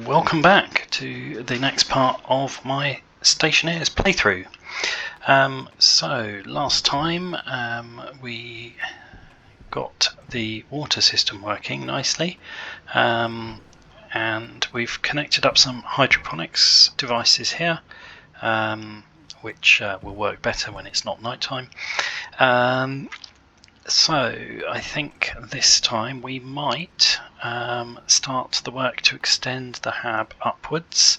Welcome back to the next part of my Stationeers playthrough. So last time we got the water system working nicely, and we've connected up some hydroponics devices here, which will work better when it's not nighttime. So I think this time we might start the work to extend the hab upwards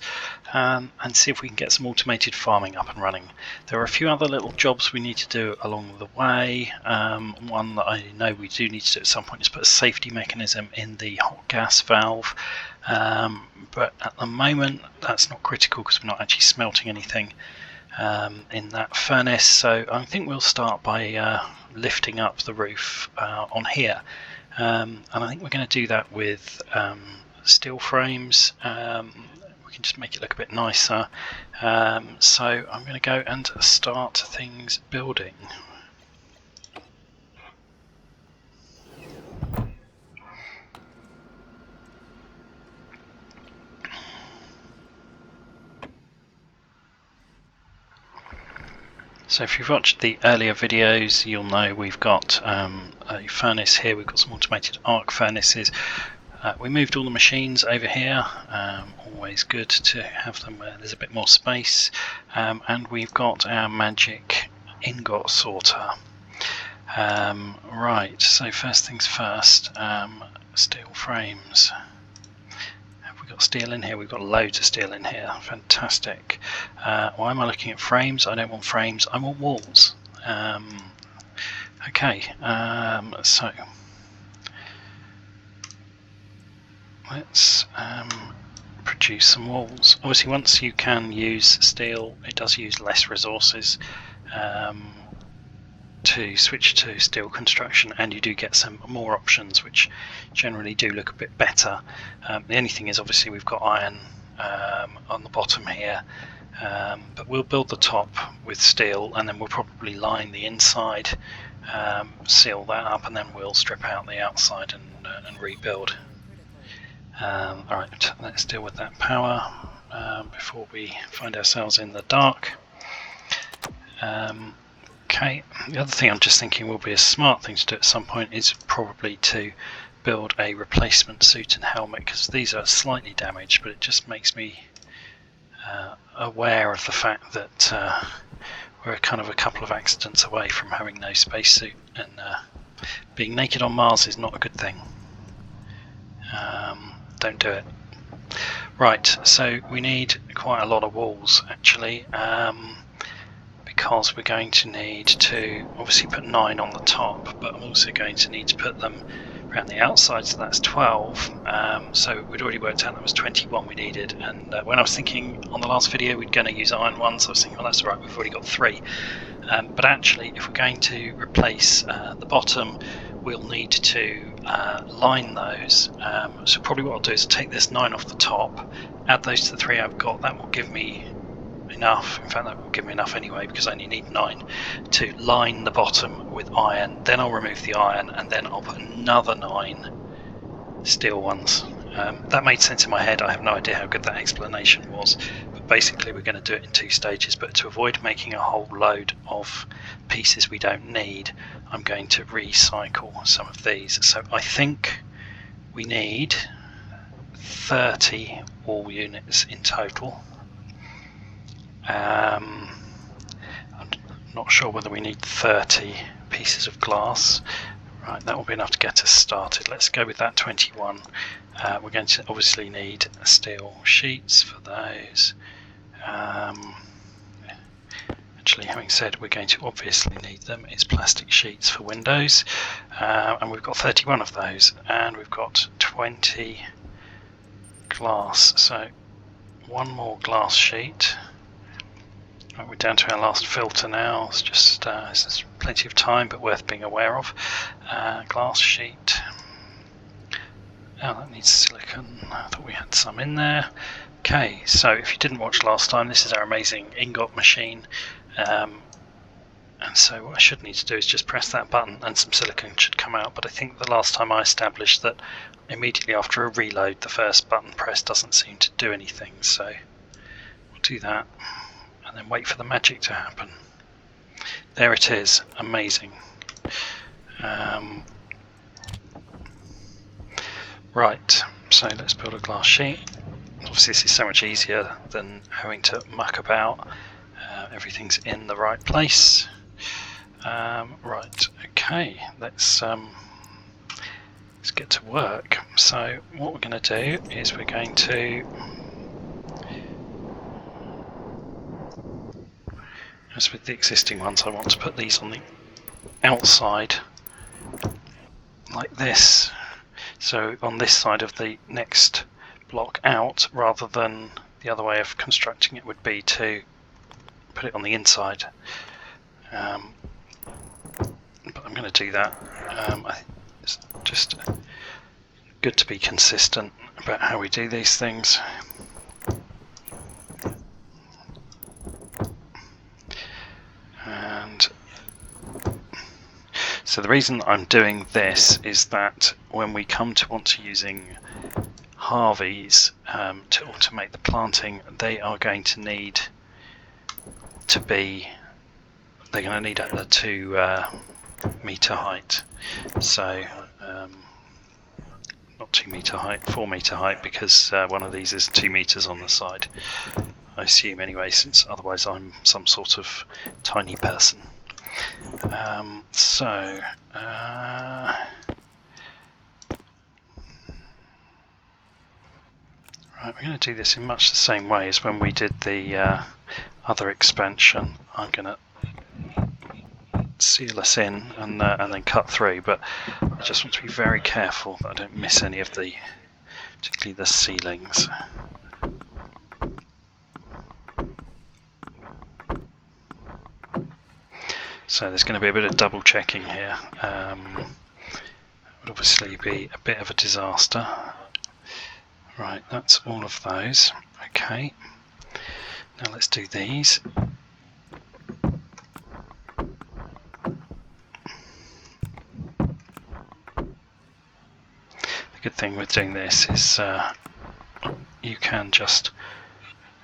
and see if we can get some automated farming up and running. There are a few other little jobs we need to do along the way. One that I know we do need to do at some point is put a safety mechanism in the hot gas valve, but at the moment that's not critical because we're not actually smelting anything in that furnace. So I think we'll start by lifting up the roof on here, and I think we're going to do that with steel frames. We can just make it look a bit nicer. So I'm going to go and start things building. So if you've watched the earlier videos, you'll know we've got a furnace here. We've got some automated arc furnaces. We moved all the machines over here, always good to have them where there's a bit more space, and we've got our magic ingot sorter. Right, so first things first, steel frames. Got steel in here, we've got loads of steel in here, fantastic. Why am I looking at frames? I don't want frames, I want walls. Okay, so let's produce some walls. Obviously once you can use steel, it does use less resources to switch to steel construction, and you do get some more options which generally do look a bit better. The only thing is obviously we've got iron on the bottom here, but we'll build the top with steel and then we'll probably line the inside, seal that up, and then we'll strip out the outside and rebuild. Alright, let's deal with that power before we find ourselves in the dark. Okay, the other thing I'm just thinking will be a smart thing to do at some point is probably to build a replacement suit and helmet, because these are slightly damaged, but it just makes me aware of the fact that we're kind of a couple of accidents away from having no spacesuit, and being naked on Mars is not a good thing. Don't do it. Right, so we need quite a lot of walls actually. Because we're going to need to obviously put 9 on the top, but I'm also going to need to put them around the outside, so that's 12. So we'd already worked out that was 21 we needed, and when I was thinking on the last video we're going to use iron ones, I was thinking, well, that's all right, we've already got 3. But actually if we're going to replace the bottom, we'll need to line those. So probably what I'll do is take this 9 off the top, add those to the 3 I've got. That will give me enough, in fact that will give me enough anyway, because I only need 9 to line the bottom with iron. Then I'll remove the iron and then I'll put another 9 steel ones. That made sense in my head. I have no idea how good that explanation was, but basically we're going to do it in 2 stages. But to avoid making a whole load of pieces we don't need, I'm going to recycle some of these. So I think we need 30 wall units in total. I'm not sure whether we need 30 pieces of glass. Right, that will be enough to get us started. Let's go with that 21. We're going to obviously need steel sheets for those. Actually, having said we're going to obviously need them, it's plastic sheets for windows, and we've got 31 of those, and we've got 20 glass, so 1 more glass sheet. We're down to our last filter now. It's just there's plenty of time, but worth being aware of. Glass sheet. Oh, that needs silicone. I thought we had some in there. Okay, so if you didn't watch last time, this is our amazing ingot machine. And so what I should need to do is just press that button and some silicone should come out, but I think the last time I established that immediately after a reload the first button press doesn't seem to do anything, so we'll do that and then wait for the magic to happen. There it is, amazing. Right, so let's build a glass sheet. Obviously this is so much easier than having to muck about. Everything's in the right place. Right, okay, let's get to work. So what we're going to do is we're going to, as with the existing ones, I want to put these on the outside like this. So on this side of the next block out, rather than the other way of constructing it would be to put it on the inside. But I'm going to do that. It's just good to be consistent about how we do these things. And so the reason I'm doing this is that when we come to want to using HARVIEs to automate the planting, they are going to need to be, they're going to need a 2 meter height. So not 2 meter height, 4 meter height, because one of these is 2 meters on the side, I assume anyway, since otherwise I'm some sort of tiny person. Right, we're going to do this in much the same way as when we did the other expansion. I'm going to seal us in and then cut through, but I just want to be very careful that I don't miss any of the, particularly the ceilings. So there's going to be a bit of double checking here. It would obviously be a bit of a disaster. Right, that's all of those. Okay, now let's do these. The good thing with doing this is you can just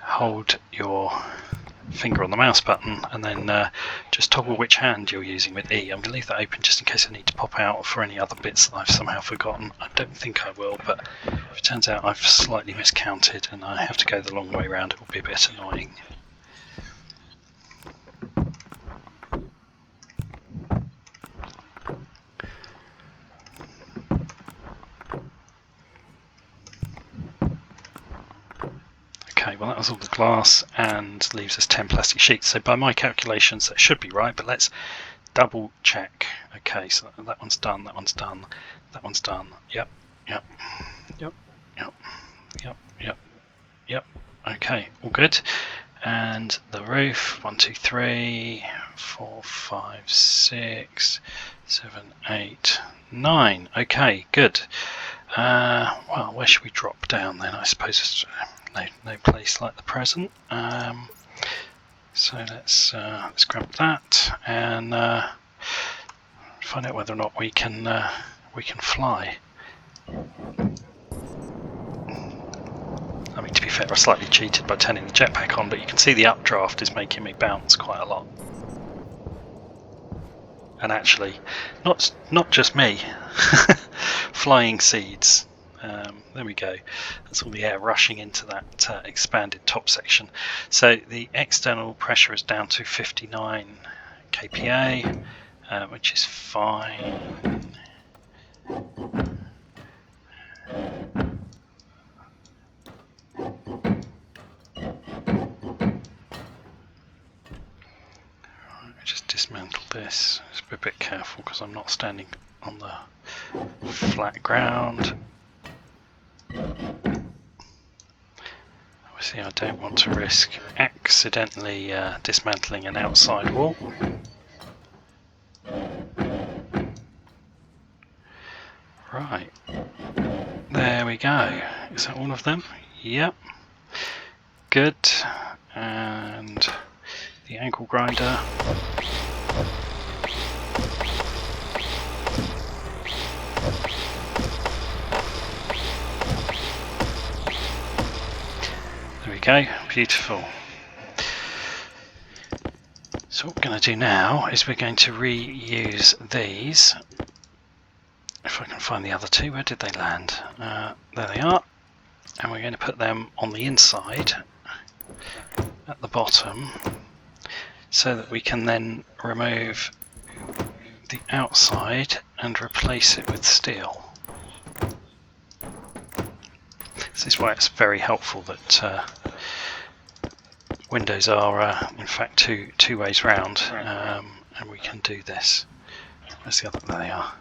hold your finger on the mouse button and then just toggle which hand you're using with E. I'm going to leave that open just in case I need to pop out for any other bits that I've somehow forgotten. I don't think I will, but if it turns out I've slightly miscounted and I have to go the long way around, it will be a bit annoying. Okay, well that was all the glass and leaves us 10 plastic sheets. So by my calculations that should be right, but let's double check. Okay, so that one's done, that one's done, that one's done. Yep, yep, yep, yep, yep, yep, yep. Okay, all good. And the roof, 1, 2, 3, 4, 5, 6, 7, 8, 9. Okay, good. Well, where should we drop down then? I suppose it's no place like the present. So let's grab that and find out whether or not we can fly. I mean, to be fair, I slightly cheated by turning the jetpack on, but you can see the updraft is making me bounce quite a lot. And actually, not just me, flying seeds. There we go. That's all the air rushing into that expanded top section. So the external pressure is down to 59 kPa, which is fine. Just dismantle this. Just be a bit careful because I'm not standing on the flat ground. Obviously I don't want to risk accidentally dismantling an outside wall. Right, there we go. Is that all of them? Yep. Good. And the angle grinder. There we go, beautiful. So what we're going to do now is we're going to reuse these. If I can find the other two, where did they land? There they are. And we're going to put them on the inside at the bottom so that we can then remove the outside and replace it with steel. This is why it's very helpful that windows are in fact two ways round, and we can do this. Where's the other? There they are.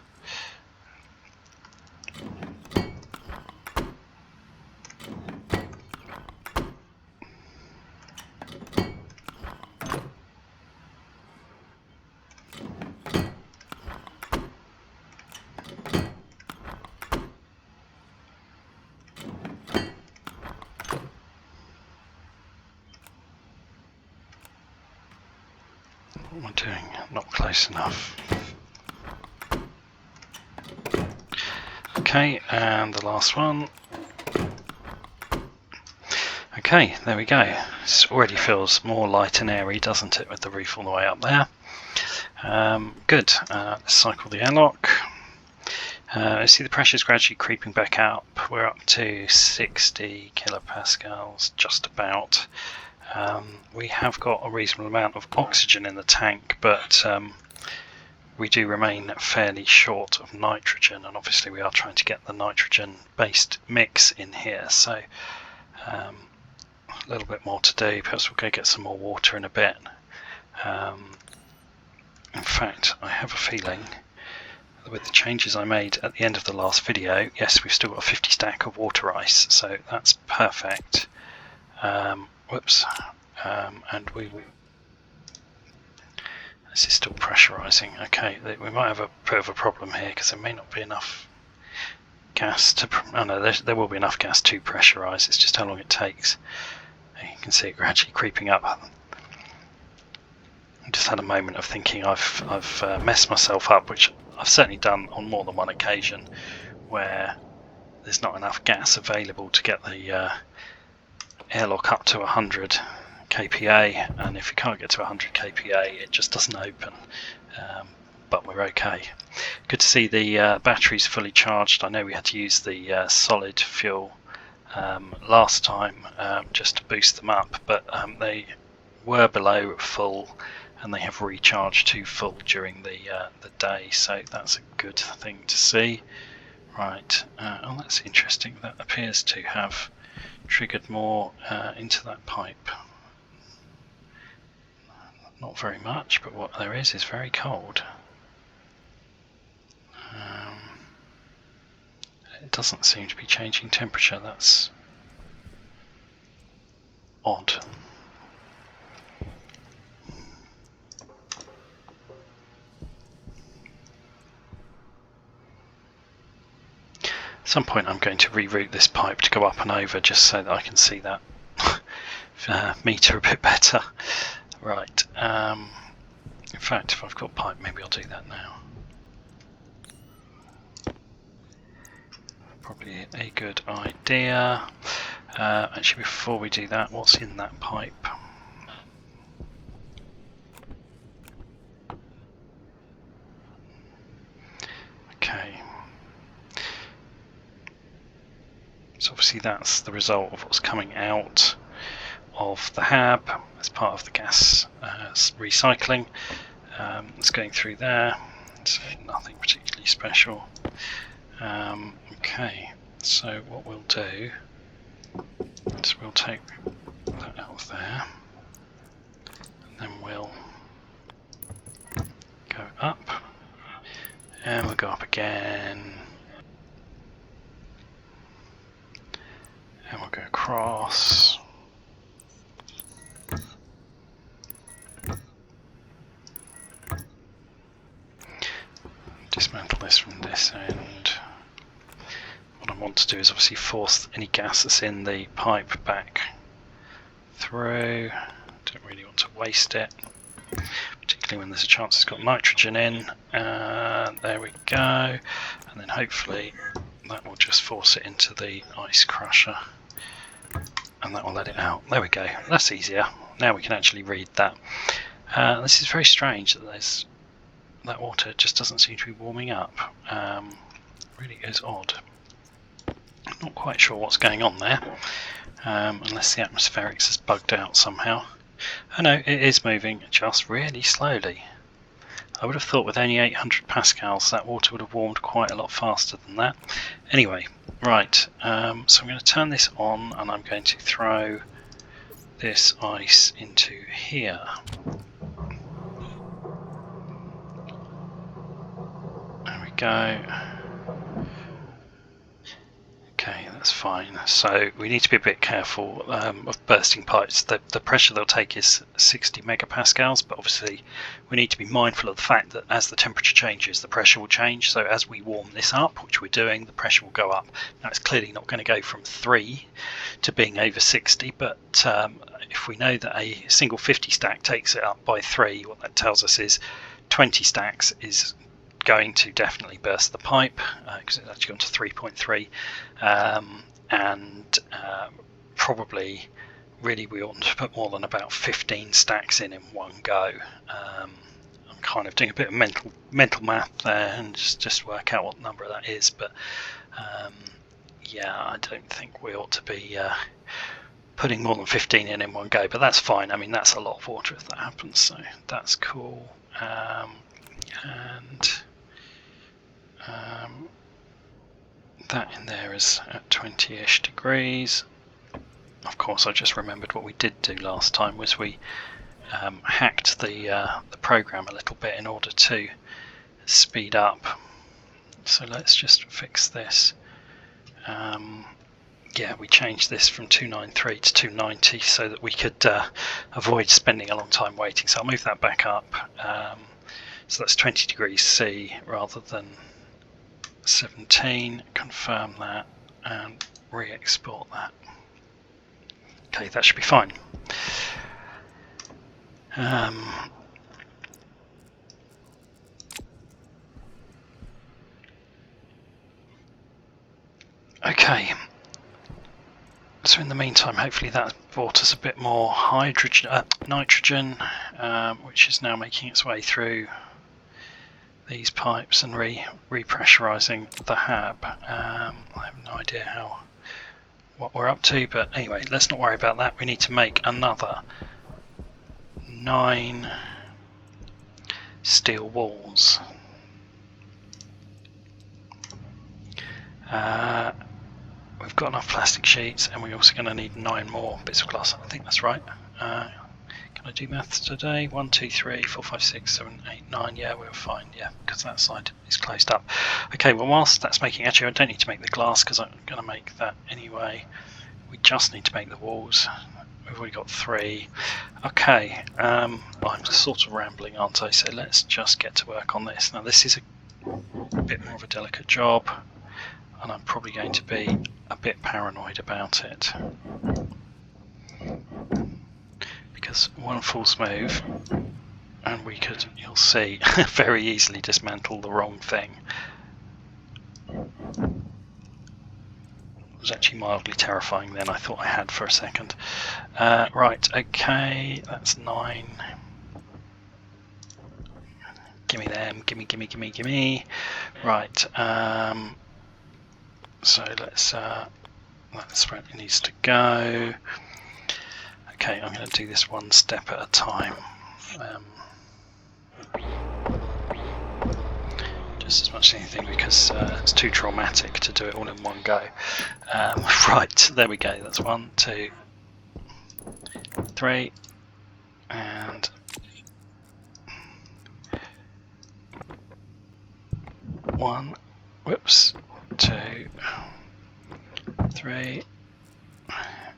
What am I doing? Not close enough. Okay, and the last one. Okay, there we go. This already feels more light and airy, doesn't it, with the roof all the way up there. Good. Let's cycle the airlock. See the pressure's gradually creeping back up. We're up to 60 kilopascals, just about. We have got a reasonable amount of oxygen in the tank, but we do remain fairly short of nitrogen, and obviously we are trying to get the nitrogen based mix in here, so a little bit more to do. Perhaps we'll go get some more water in a bit. In fact, I have a feeling that with the changes I made at the end of the last video, yes, we've still got a 50 stack of water ice, so that's perfect. Whoops, and we will. This is still pressurizing. Okay, we might have a bit of a problem here because there may not be enough gas to. Oh no, there will be enough gas to pressurize. It's just how long it takes. And you can see it gradually creeping up. I just had a moment of thinking I've messed myself up, which I've certainly done on more than one occasion, where there's not enough gas available to get the airlock up to 100 kPa, and if you can't get to 100 kPa it just doesn't open, but we're okay. Good to see the batteries fully charged. I know we had to use the solid fuel last time just to boost them up, but they were below full and they have recharged to full during the day, so that's a good thing to see. Right, oh, that's interesting. That appears to have triggered more into that pipe. Not very much, but what there is very cold. It doesn't seem to be changing temperature. That's odd. At some point I'm going to reroute this pipe to go up and over just so that I can see that meter a bit better. Right, in fact if I've got pipe maybe I'll do that now. Probably a good idea. Actually before we do that, what's in that pipe? Okay. So obviously that's the result of what's coming out of the hab as part of the gas recycling. It's going through there, so nothing particularly special. Okay, so what we'll do is we'll take that out of there, and then we'll go up, and we'll go up again, and we'll go across. Dismantle this from this end. What I want to do is obviously force any gas that's in the pipe back through. Don't really want to waste it, particularly particularly when there's a chance it's got nitrogen in. There we go, and then hopefully that will just force it into the ice crusher, and that will let it out. There we go, that's easier. Now we can actually read that. This is very strange that that water just doesn't seem to be warming up. Really is odd. Not quite sure what's going on there, unless the atmospherics has bugged out somehow. Oh no, it is moving, just really slowly. I would have thought with only 800 pascals that water would have warmed quite a lot faster than that. Anyway, right, so I'm going to turn this on and I'm going to throw this ice into here. There we go. Okay, that's fine. So we need to be a bit careful of bursting pipes. The pressure they'll take is 60 megapascals, but obviously we need to be mindful of the fact that as the temperature changes, the pressure will change. So as we warm this up, which we're doing, the pressure will go up. Now it's clearly not going to go from 3 to being over 60, but if we know that a single 50 stack takes it up by 3, what that tells us is 20 stacks is going to definitely burst the pipe, because it's actually gone to 3.3, and probably really we ought to put more than about 15 stacks in one go. I'm kind of doing a bit of mental math there and just work out what number that is, but yeah, I don't think we ought to be putting more than 15 in one go, but that's fine. I mean, that's a lot of water if that happens, so that's cool. And that in there is at 20-ish degrees. Of course, I just remembered what we did do last time was we hacked the program a little bit in order to speed up. So let's just fix this. Yeah, we changed this from 293 to 290 so that we could avoid spending a long time waiting. So I'll move that back up. So that's 20 degrees C rather than 17. Confirm that and re-export that. Okay, that should be fine. Okay, so in the meantime, hopefully that brought us a bit more nitrogen, which is now making its way through these pipes and repressurizing the hab. I have no idea what we're up to, but anyway, let's not worry about that. We need to make another 9 steel walls. We've got enough plastic sheets, and we're also going to need 9 more bits of glass. I think that's right. Can I do maths today? 1, 2, 3, 4, 5, 6, 7, 8, 9. Yeah, we're fine. Yeah, because that side is closed up. Okay, well, whilst that's making, actually, I don't need to make the glass because I'm going to make that anyway. We just need to make the walls. We've already got 3. Okay, I'm sort of rambling, aren't I? So let's just get to work on this. Now, this is a bit more of a delicate job, and I'm probably going to be a bit paranoid about it. Because one false move and we could, you'll see, very easily dismantle the wrong thing. It was actually mildly terrifying then, I thought I had for a second. Right, okay, that's 9. Gimme them, gimme. Right, so that's where it needs to go. Okay, I'm going to do this one step at a time. Just as much as anything because it's too traumatic to do it all in one go. Right, there we go. That's 1, 2, 3, and 1. Whoops. 2, 3,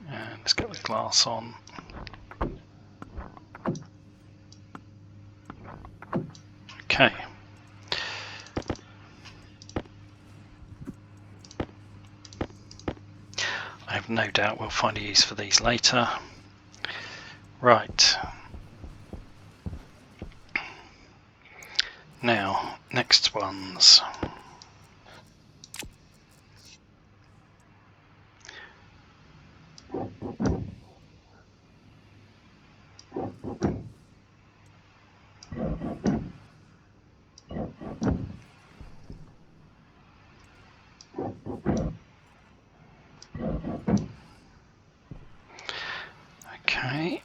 and let's get the glass on. Okay. I have no doubt we'll find a use for these later. Right. now next ones. Okay.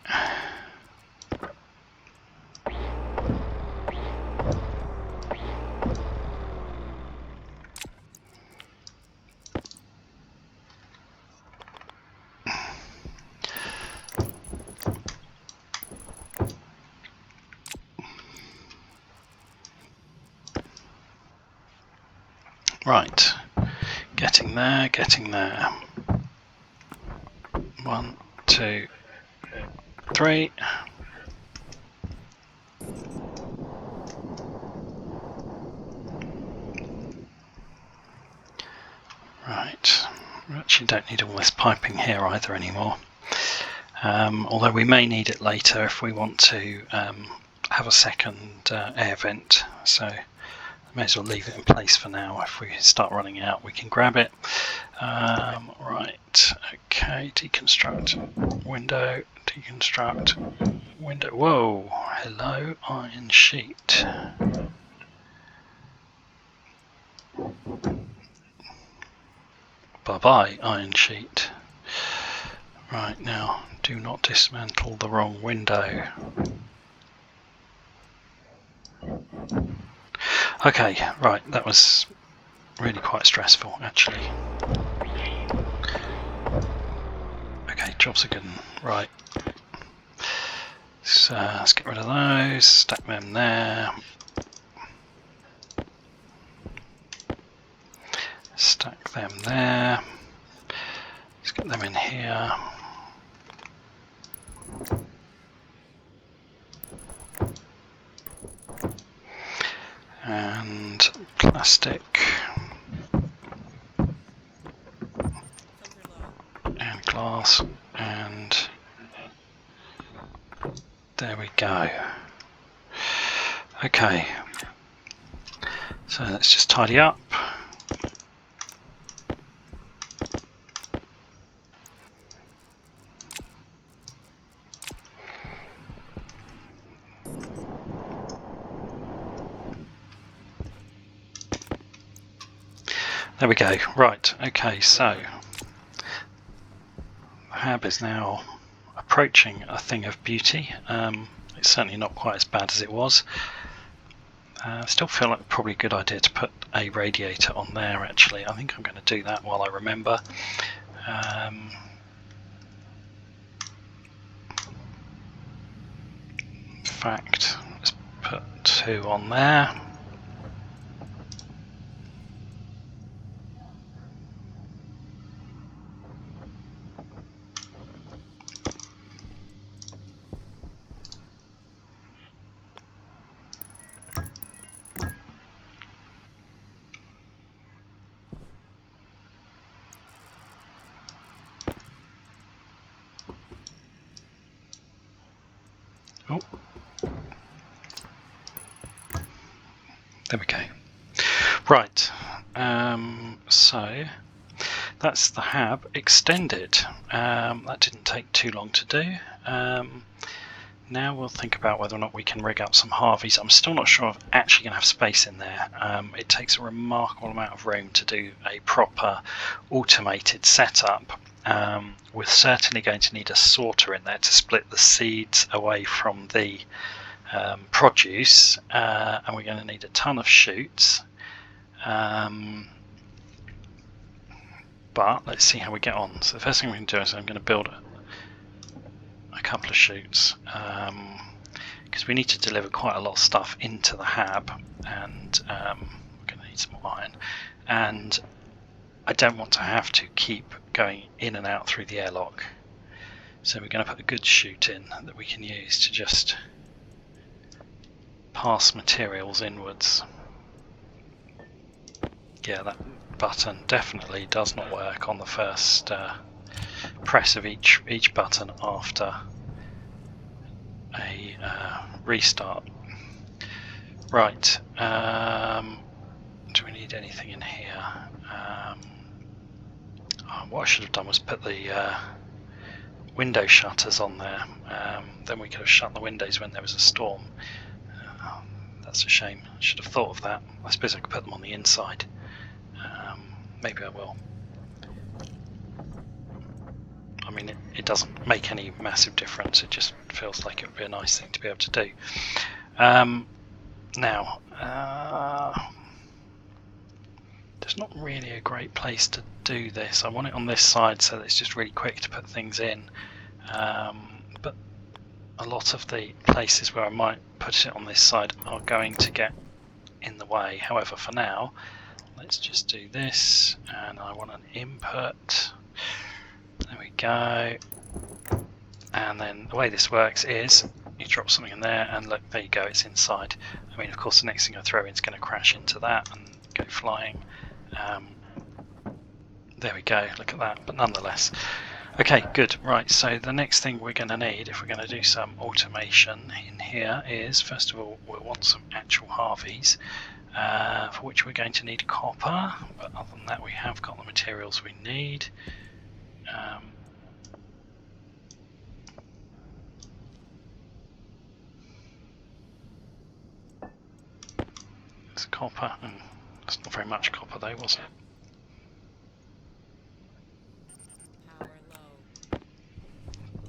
Right, getting there, getting there. 1, 2, 3. Right, we actually don't need all this piping here either anymore. Although we may need it later if we want to have a second air vent, so I may as well leave it in place for now. If we start running out, we can grab it. Right, okay, deconstruct window, deconstruct window. Whoa, hello, iron sheet. Bye-bye, iron sheet. Right, now, do not dismantle the wrong window. Okay, right, that was really quite stressful, actually. Okay, jobs are good. Right. So let's get rid of those, stack them there. Stack them there. Let's get them in here. And plastic. And glass. And there we go. Okay. So let's just tidy up. There we go. Right, okay, so the hab is now approaching a thing of beauty. It's certainly not quite as bad as it was. I still feel like probably a good idea to put a radiator on there actually. I think I'm going to do that while I remember. In fact, let's put 2 on there. Oh, there we go. Right, so that's the hab extended. That didn't take too long to do. Now we'll think about whether or not we can rig up some HARVIEs. I'm still not sure if I'm actually going to have space in there. It takes a remarkable amount of room to do a proper automated setup. We're certainly going to need a sorter in there to split the seeds away from the produce, and we're going to need a ton of chutes. But let's see how we get on. So the first thing we can do is I'm going to build a couple of chutes, because we need to deliver quite a lot of stuff into the hab, and we're going to need some more iron, and I don't want to have to keep going in and out through the airlock, so we're going to put a good chute in that we can use to just pass materials inwards. Yeah, that button definitely does not work on the first press of each button after a restart. Right, do we need anything in here? What I should have done was put the window shutters on there. Then we could have shut the windows when there was a storm. That's a shame. I should have thought of that. I suppose I could put them on the inside. Maybe I will. I mean, it doesn't make any massive difference. It just feels like it would be a nice thing to be able to do. Now, there's not really a great place to do this. I want it on this side so that it's just really quick to put things in. But a lot of the places where I might put it on this side are going to get in the way. However, for now, let's just do this, and I want an input. There we go. And then the way this works is you drop something in there, and look, there you go, it's inside. I mean, of course, the next thing I throw in is going to crash into that and go flying. There we go, look at that, but nonetheless. Okay, good. Right, so the next thing we're going to need, if we're going to do some automation in here, is, first of all, we'll want some actual HARVIEs, for which we're going to need copper, but other than that we have got the materials we need. It's copper, it's not very much copper though, was it?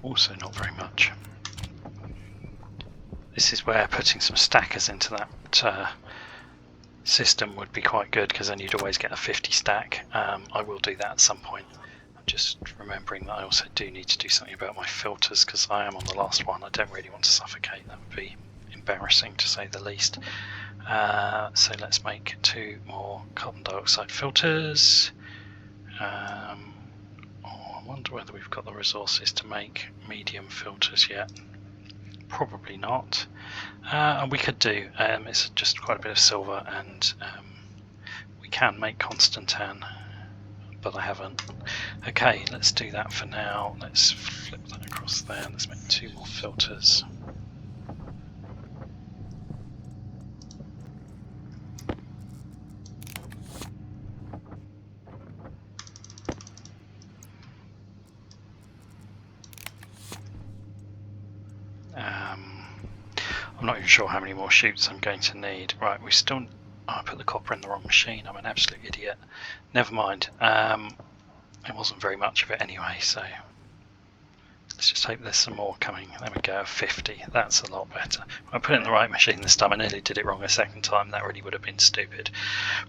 Also not very much. This is where putting some stackers into that system would be quite good, because then you'd always get a 50 stack. I will do that at some point. I'm just remembering that I also do need to do something about my filters, because I am on the last one. I don't really want to suffocate. That would be embarrassing to say the least. So let's make 2 more carbon dioxide filters. I wonder whether we've got the resources to make medium filters yet. Probably not. And we could do, it's just quite a bit of silver, and we can make Constantan, but I haven't. Okay, let's do that for now. Let's flip that across there. Let's make 2 more filters. I'm not even sure how many more chutes I'm going to need. Right, we still... Oh, I put the copper in the wrong machine. I'm an absolute idiot. Never mind. It wasn't very much of it anyway, so let's just hope there's some more coming. There we go, 50. That's a lot better. I put it in the right machine this time. I nearly did it wrong a second time. That really would have been stupid.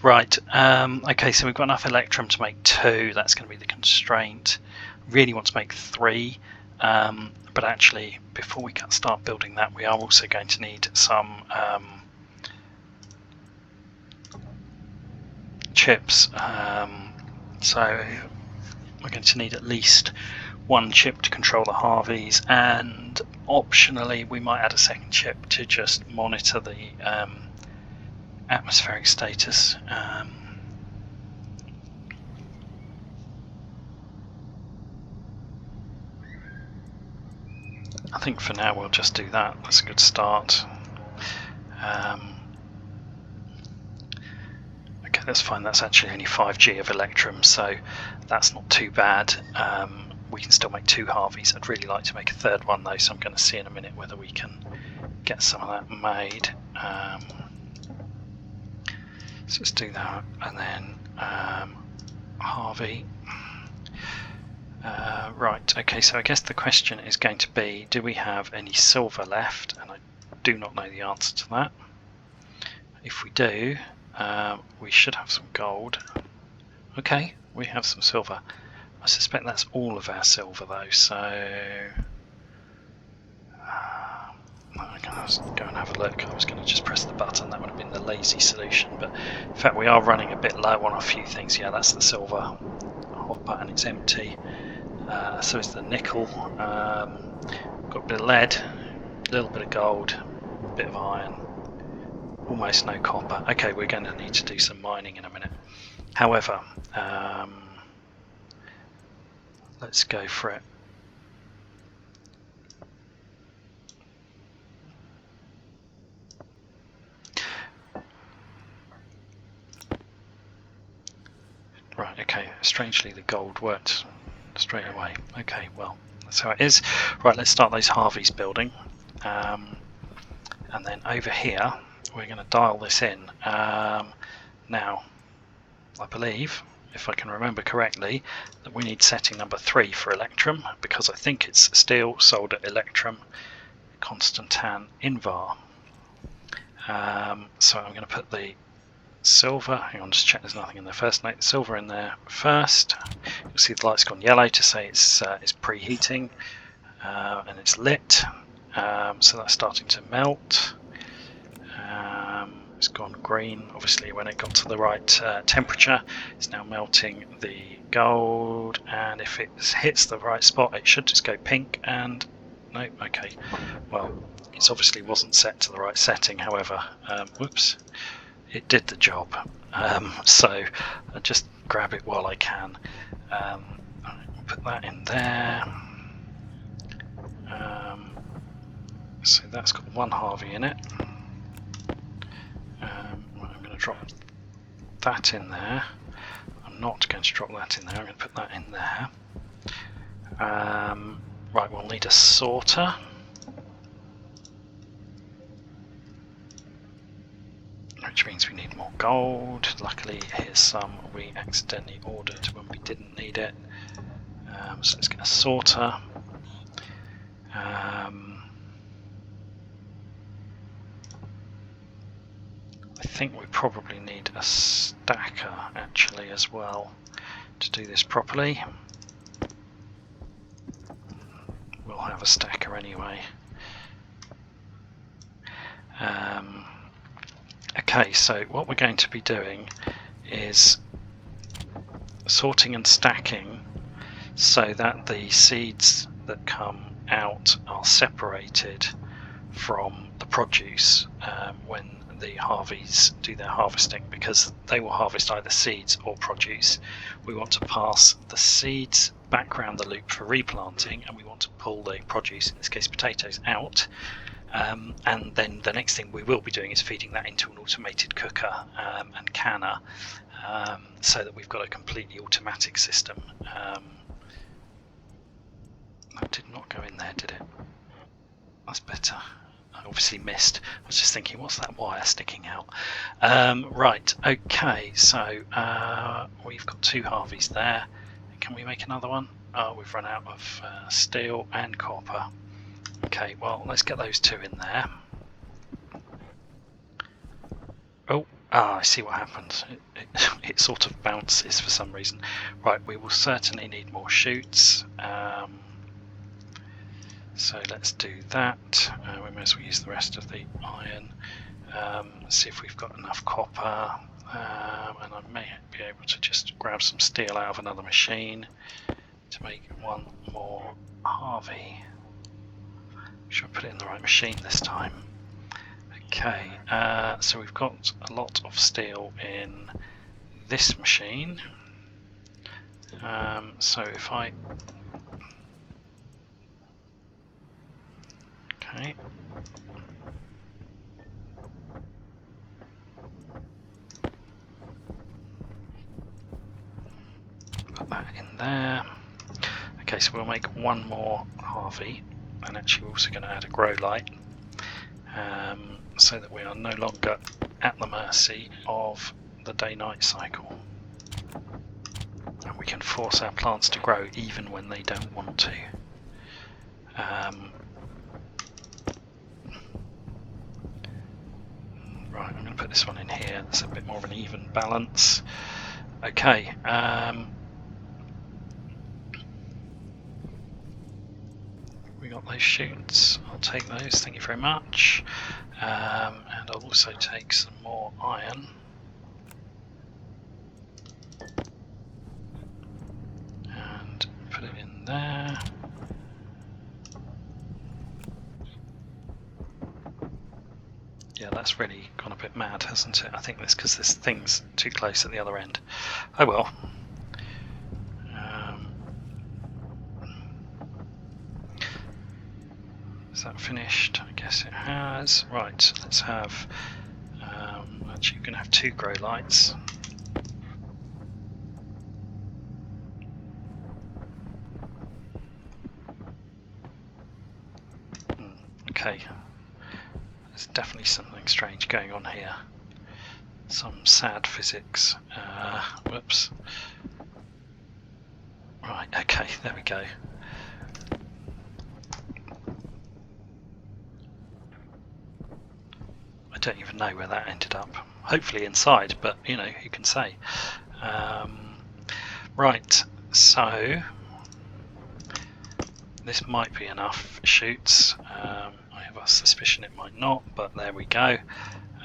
Right, okay, so we've got enough electrum to make 2. That's going to be the constraint. Really want to make 3. But actually, before we can start building that, we are also going to need some chips. So we're going to need at least 1 chip to control the HARVIEs, and optionally we might add a second chip to just monitor the atmospheric status. I think for now we'll just do that. That's a good start. Okay, that's fine. That's actually only 5G of electrum, so that's not too bad. We can still make 2 HARVIEs. I'd really like to make a 3rd one though, so I'm going to see in a minute whether we can get some of that made. So let's do that, and then HARVIE. Right, okay, so I guess the question is going to be, do we have any silver left? And I do not know the answer to that. If we do, we should have some gold. Okay, we have some silver. I suspect that's all of our silver though, so I'm going to go and have a look. I was going to just press the button, that would have been the lazy solution, but in fact we are running a bit low on a few things. Yeah, that's the silver hopper and it's empty. So is the nickel. Got a bit of lead, a little bit of gold, a bit of iron, almost no copper. Okay, we're going to need to do some mining in a minute. However, let's go for it. okay, strangely the gold worked straight away. Okay, well, that's how it is. Right, let's start those HARVIEs building. And then over here, we're going to dial this in. Now, I believe, if I can remember correctly, that we need setting number 3 for Electrum, because I think it's steel, solder, Electrum, Constantan, Invar. So I'm going to put the silver, hang on, just check there's nothing in there first. No, silver in there first. You'll see the light's gone yellow to say it's preheating, and it's lit. So that's starting to melt. It's gone green, obviously when it got to the right temperature. It's now melting the gold, and if it hits the right spot it should just go pink, and no, okay, well, it obviously wasn't set to the right setting. However, whoops, it did the job. So I just grab it while I can. Put that in there. So that's got 1 HARVIE in it. I'm going to drop that in there. I'm not going to drop that in there. I'm going to put that in there. Right, we'll need a sorter. Which means we need more gold. Luckily, here's some we accidentally ordered when we didn't need it. So let's get a sorter. I think we probably need a stacker actually as well to do this properly. We'll have a stacker anyway. Okay, so what we're going to be doing is sorting and stacking so that the seeds that come out are separated from the produce when the HARVIEs do their harvesting, because they will harvest either seeds or produce. We want to pass the seeds back around the loop for replanting, and we want to pull the produce, in this case potatoes, out. And then the next thing we will be doing is feeding that into an automated cooker and canner, so that we've got a completely automatic system. That did not go in there, did it? That's better. I obviously missed. I was just thinking, what's that wire sticking out? Right, okay, so we've got 2 HARVIEs there. Can we make another one? Oh, we've run out of steel and copper. Okay, well, let's get those 2 in there. Oh, I see what happens. It sort of bounces for some reason. Right, we will certainly need more chutes. So let's do that. We may as well use the rest of the iron. See if we've got enough copper. And I may be able to just grab some steel out of another machine to make 1 more HARVIE. Should I put it in the right machine this time? Okay, so we've got a lot of steel in this machine. So if I... Okay. Put that in there. Okay, so we'll make 1 more HARVIE, and actually we're also going to add a grow light, so that we are no longer at the mercy of the day-night cycle. And we can force our plants to grow even when they don't want to. Right, I'm going to put this one in here. That's a bit more of an even balance. Okay. We got those chutes. I'll take those. Thank you very much. And I'll also take some more iron. And put it in there. Yeah, that's really gone a bit mad, hasn't it? I think that's because this thing's too close at the other end. Oh well. Is that finished? I guess it has. Right, let's have... actually, you're going to have 2 grow lights. okay. There's definitely something strange going on here. Some sad physics. Whoops. Right, okay, there we go. I don't even know where that ended up. Hopefully inside, but you know, who can say. Right, so this might be enough chutes. I have a suspicion it might not, but there we go.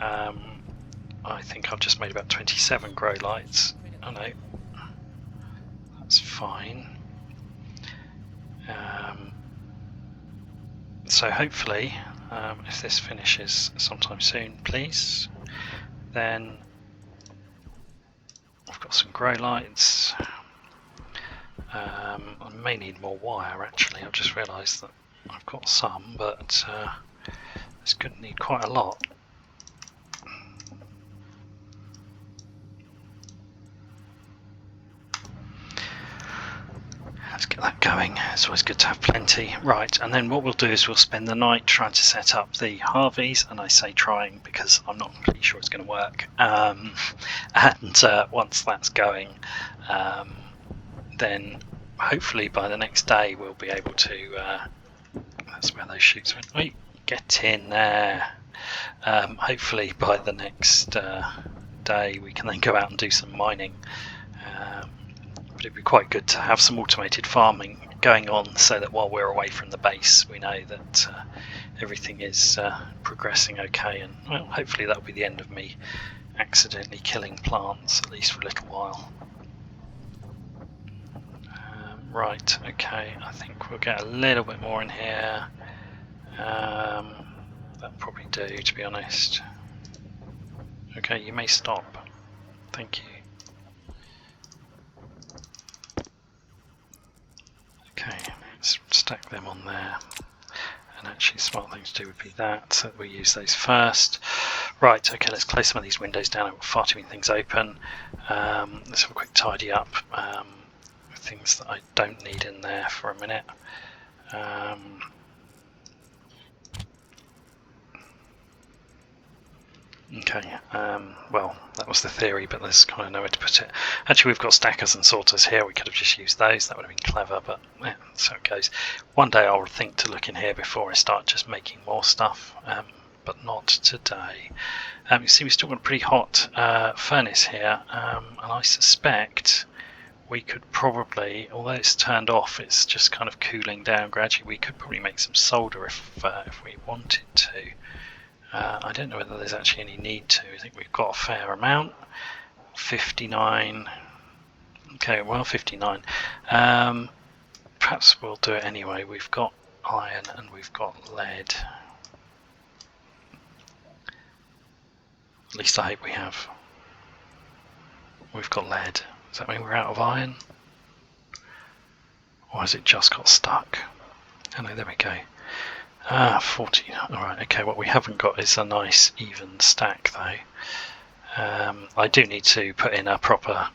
I think I've just made about 27 grow lights. Oh no, that's fine. So hopefully, if this finishes sometime soon, please, then I've got some grow lights. I may need more wire actually. I've just realised that I've got some, but this could need quite a lot. Let's get that going. It's always good to have plenty. Right, and then what we'll do is we'll spend the night trying to set up the HARVIEs, and I say trying because I'm not completely sure it's going to work. And once that's going, then hopefully by the next day we'll be able to. That's where those chutes went. Wait, get in there. Hopefully by the next day we can then go out and do some mining. But it'd be quite good to have some automated farming going on so that while we're away from the base we know that everything is progressing okay, and well, hopefully that'll be the end of me accidentally killing plants, at least for a little while. Right, okay, I think we'll get a little bit more in here. That'll probably do, to be honest. Okay, you may stop. Thank you. Okay, let's stack them on there. And actually, the smart thing to do would be that, so that we use those first. Right, okay, let's close some of these windows down. I've got far too many things open. Let's have a quick tidy up. Things that I don't need in there for a minute. Okay, well, that was the theory, but there's kind of nowhere to put it. Actually, we've got stackers and sorters here. We could have just used those. That would have been clever, but yeah, so it goes. One day I'll think to look in here before I start just making more stuff, but not today. You see, we've still got a pretty hot furnace here, and I suspect we could probably, although it's turned off, it's just kind of cooling down gradually. We could probably make some solder if we wanted to. I don't know whether there's actually any need to. I think we've got a fair amount. 59. Okay, well, 59. Perhaps we'll do it anyway. We've got iron and we've got lead. At least I hope we have. We've got lead. Does that mean we're out of iron? Or has it just got stuck? Oh no, there we go. 40. Alright, okay, what we haven't got is a nice even stack though. I do need to put in a proper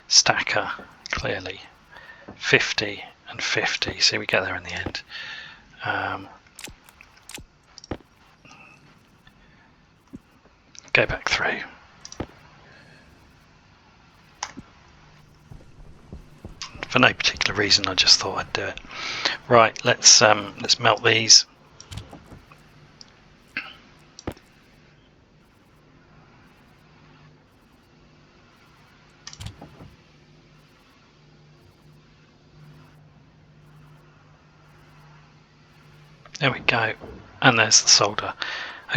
stacker, clearly. 50 and 50, see, we get there in the end. Go back through. For no particular reason, I just thought I'd do it. Right, let's melt these. There we go, and there's the solder.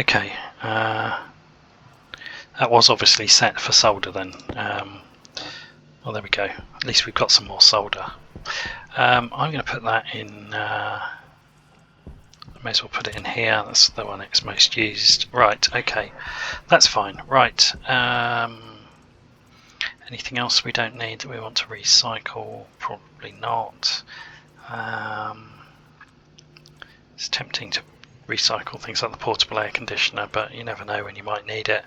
Okay, that was obviously set for solder then. Well, there we go. At least we've got some more solder. I'm going to put that in. I may as well put it in here. That's the one it's most used. Right. Okay, that's fine. Right. Anything else we don't need that we want to recycle? Probably not. It's tempting to recycle things like the portable air conditioner, but you never know when you might need it.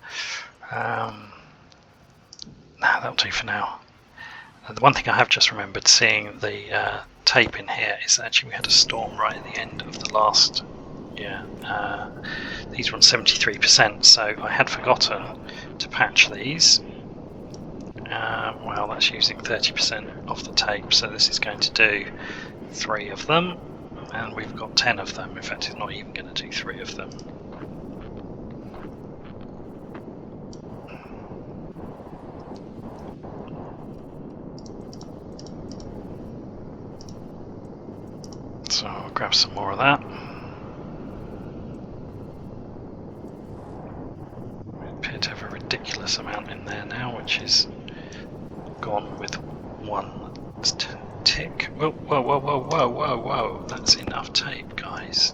That'll do for now. The one thing I have just remembered seeing the tape in here is that actually we had a storm right at the end of the last Yeah, these were on 73%, so I had forgotten to patch these. Well, that's using 30% of the tape, so this is going to do 3 of them, and we've got 10 of them. In fact, it's not even going to do 3 of them. So I'll grab some more of that. We appear to have a ridiculous amount in there now, which is gone with one tick. Whoa, whoa, whoa, whoa, whoa, whoa, whoa. That's enough tape, guys.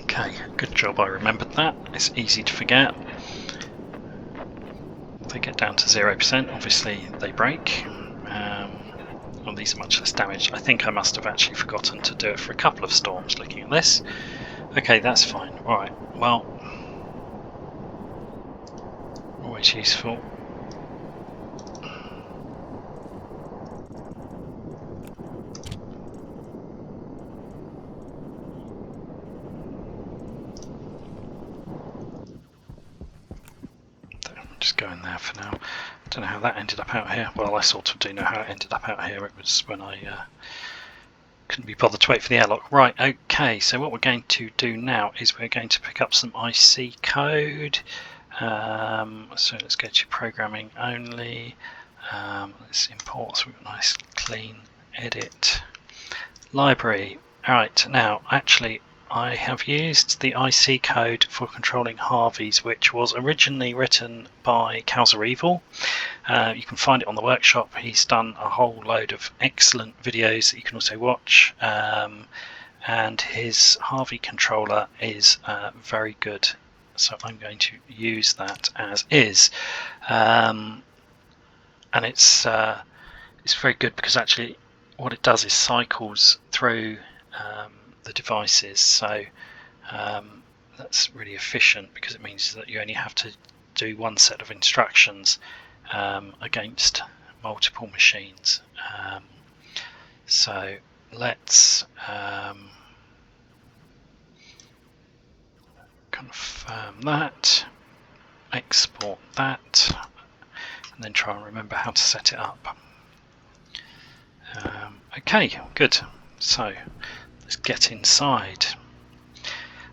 Okay, good job I remembered that. It's easy to forget. If they get down to 0%, obviously they break. Well, these are much less damaged. I think I must have actually forgotten to do it for a couple of storms looking at this. Okay, that's fine. Alright, well, always useful. Just go in there for now. I don't know how that ended up out here. Well, I sort of do know how it ended up out here. It was when I couldn't be bothered to wait for the airlock. Right, okay, so what we're going to do now is we're going to pick up some IC code. So let's go to programming only. Let's import, so we've got a nice clean edit library. Alright, now actually I have used the IC code for controlling HARVIEs, which was originally written by Cowser Evil. You can find it on the workshop. He's done a whole load of excellent videos that you can also watch, and his HARVIE controller is very good, so I'm going to use that as is. And it's very good because actually what it does is cycles through the devices, so that's really efficient because it means that you only have to do one set of instructions against multiple machines. So let's confirm that, export that, and then try and remember how to set it up. Okay, good. So let's get inside.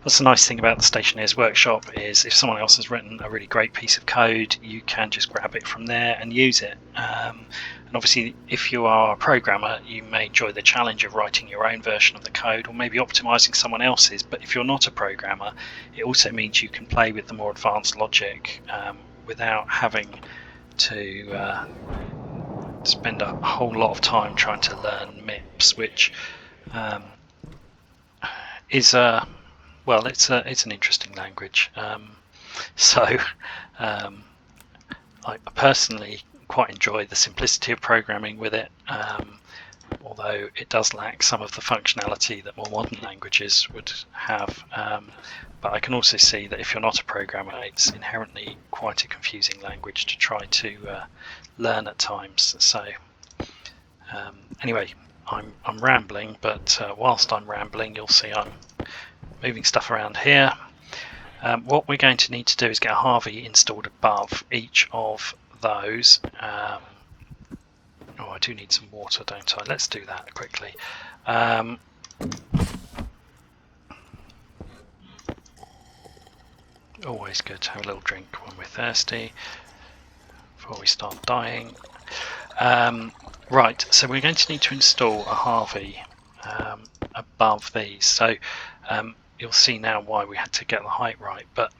That's the nice thing about the Stationeers workshop, is if someone else has written a really great piece of code, you can just grab it from there and use it. And obviously if you are a programmer, you may enjoy the challenge of writing your own version of the code or maybe optimizing someone else's, but if you're not a programmer, it also means you can play with the more advanced logic without having to spend a whole lot of time trying to learn MIPS, which is well, it's an interesting language. I personally quite enjoy the simplicity of programming with it, although it does lack some of the functionality that more modern languages would have. But I can also see that if you're not a programmer, it's inherently quite a confusing language to try to learn at times. So anyway, I'm rambling, but whilst I'm rambling, you'll see I'm moving stuff around here. What we're going to need to do is get a HARVIE installed above each of those. Oh, I do need some water, don't I? Let's do that quickly. Always good to have a little drink when we're thirsty before we start dying. Right, so we're going to need to install a HARVIE above these. So you'll see now why we had to get the height right, but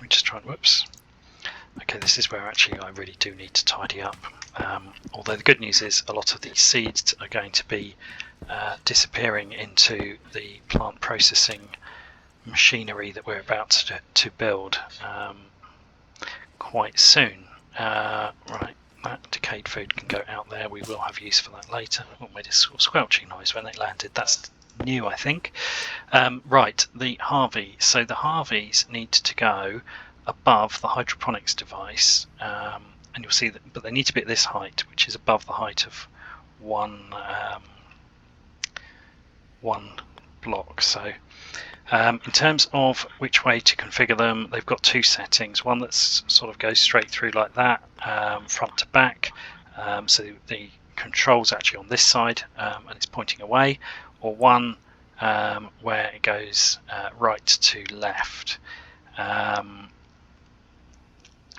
we just try and, whoops. Okay, this is where actually I really do need to tidy up. Although the good news is a lot of these seeds are going to be disappearing into the plant processing machinery that we're about to build quite soon. Right, that decayed food can go out there. We will have use for that later. What made a squelching noise when it landed? That's new, I think. Right, the HARVIE. So the HARVIEs need to go above the hydroponics device, and you'll see that, but they need to be at this height, which is above the height of one block. So in terms of which way to configure them, they've got two settings. One that's sort of goes straight through like that, front to back, so the control's actually on this side and it's pointing away, or one where it goes right to left.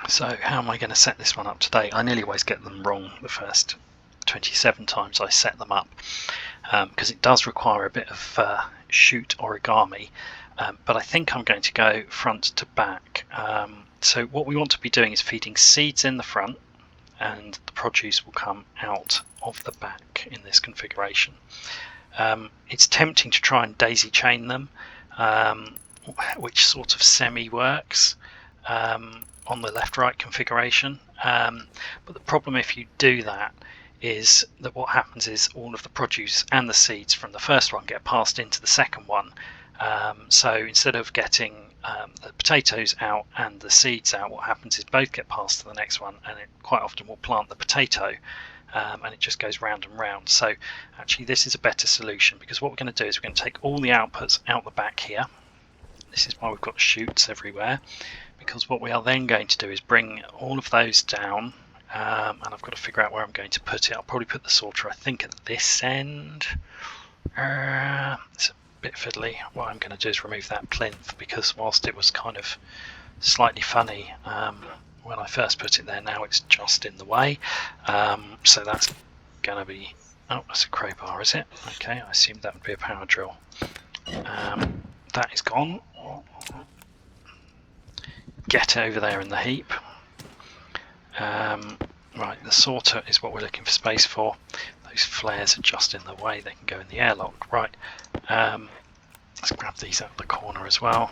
So how am I going to set this one up today? I nearly always get them wrong the first 27 times I set them up, because it does require a bit of chute origami, but I think I'm going to go front to back. So what we want to be doing is feeding seeds in the front, and the produce will come out of the back in this configuration. It's tempting to try and daisy chain them, which sort of semi works on the left-right configuration, but the problem if you do that is that what happens is all of the produce and the seeds from the first one get passed into the second one. So instead of getting the potatoes out and the seeds out, what happens is both get passed to the next one, and it quite often will plant the potato, and it just goes round and round. So actually this is a better solution, because what we're going to do is we're going to take all the outputs out the back here. This is why we've got chutes everywhere, because what we are then going to do is bring all of those down, and I've got to figure out where I'm going to put it. I'll probably put the sorter, I think, at this end. It's a bit fiddly. What I'm going to do is remove that plinth, because whilst it was kind of slightly funny when I first put it there, now it's just in the way. So that's going to be, oh, that's a crowbar, is it? Okay, I assumed that would be a power drill. That is gone. Get over there in the heap. Right, the sorter is what we're looking for space for. Those flares are just in the way, they can go in the airlock. Right, let's grab these out of the corner as well.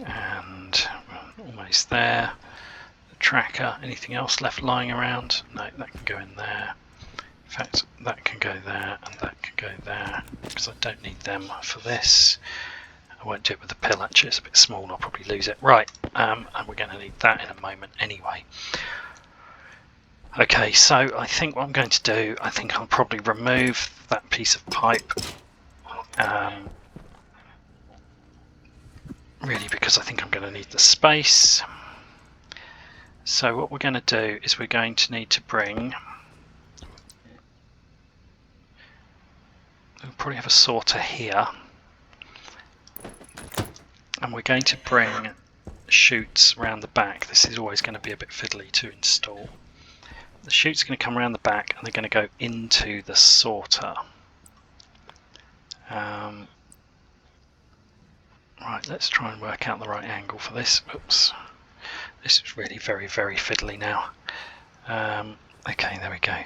And almost there. The tracker, anything else left lying around? No, that can go in there. In fact, that can go there and that can go there, because I don't need them for this. I won't do it with the pill, actually, it's a bit small, I'll probably lose it. Right, and we're going to need that in a moment anyway. Okay, so I think what I'm going to do, I think I'll probably remove that piece of pipe, really because I think I'm going to need the space. So what we're going to do is we're going to need to bring, we'll probably have a sorter here, and we're going to bring chutes around the back. This is always going to be a bit fiddly to install. The chute's going to come around the back and they're going to go into the sorter. Right, let's try and work out the right angle for this. Oops, this is really very, very fiddly now. Okay, there we go.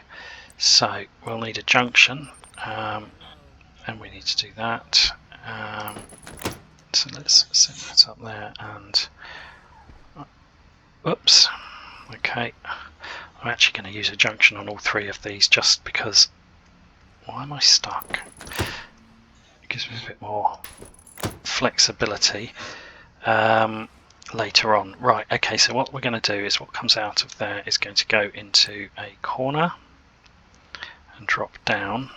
So we'll need a junction, and we need to do that. So let's set that up there, and oops, okay, I'm actually going to use a junction on all three of these just because, why am I stuck? It gives me a bit more flexibility later on. Right, okay, so what we're going to do is what comes out of there is going to go into a corner and drop down.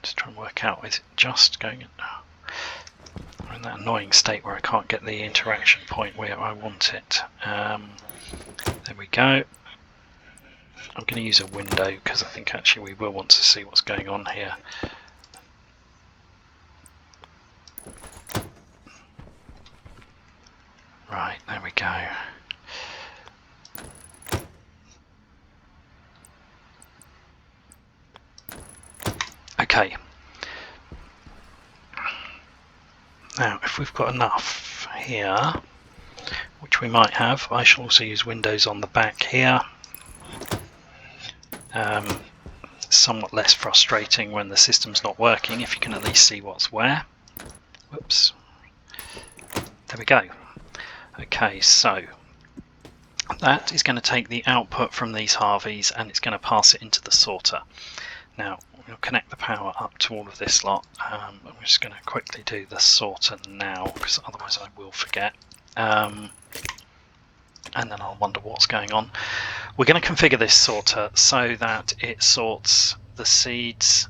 Just try and work out, is it just going in? I'm in that annoying state where I can't get the interaction point where I want it. There we go. I'm going to use a window because I think actually we will want to see what's going on here. Right, there we go. Okay. Now, if we've got enough here, which we might have, I shall also use windows on the back here. Somewhat less frustrating when the system's not working, if you can at least see what's where. Whoops. There we go. Okay, so that is going to take the output from these HARVIEs and it's going to pass it into the sorter. Now, we'll connect the power up to all of this lot. I'm just going to quickly do the sorter now, because otherwise I will forget. And then I'll wonder what's going on. We're going to configure this sorter so that it sorts the seeds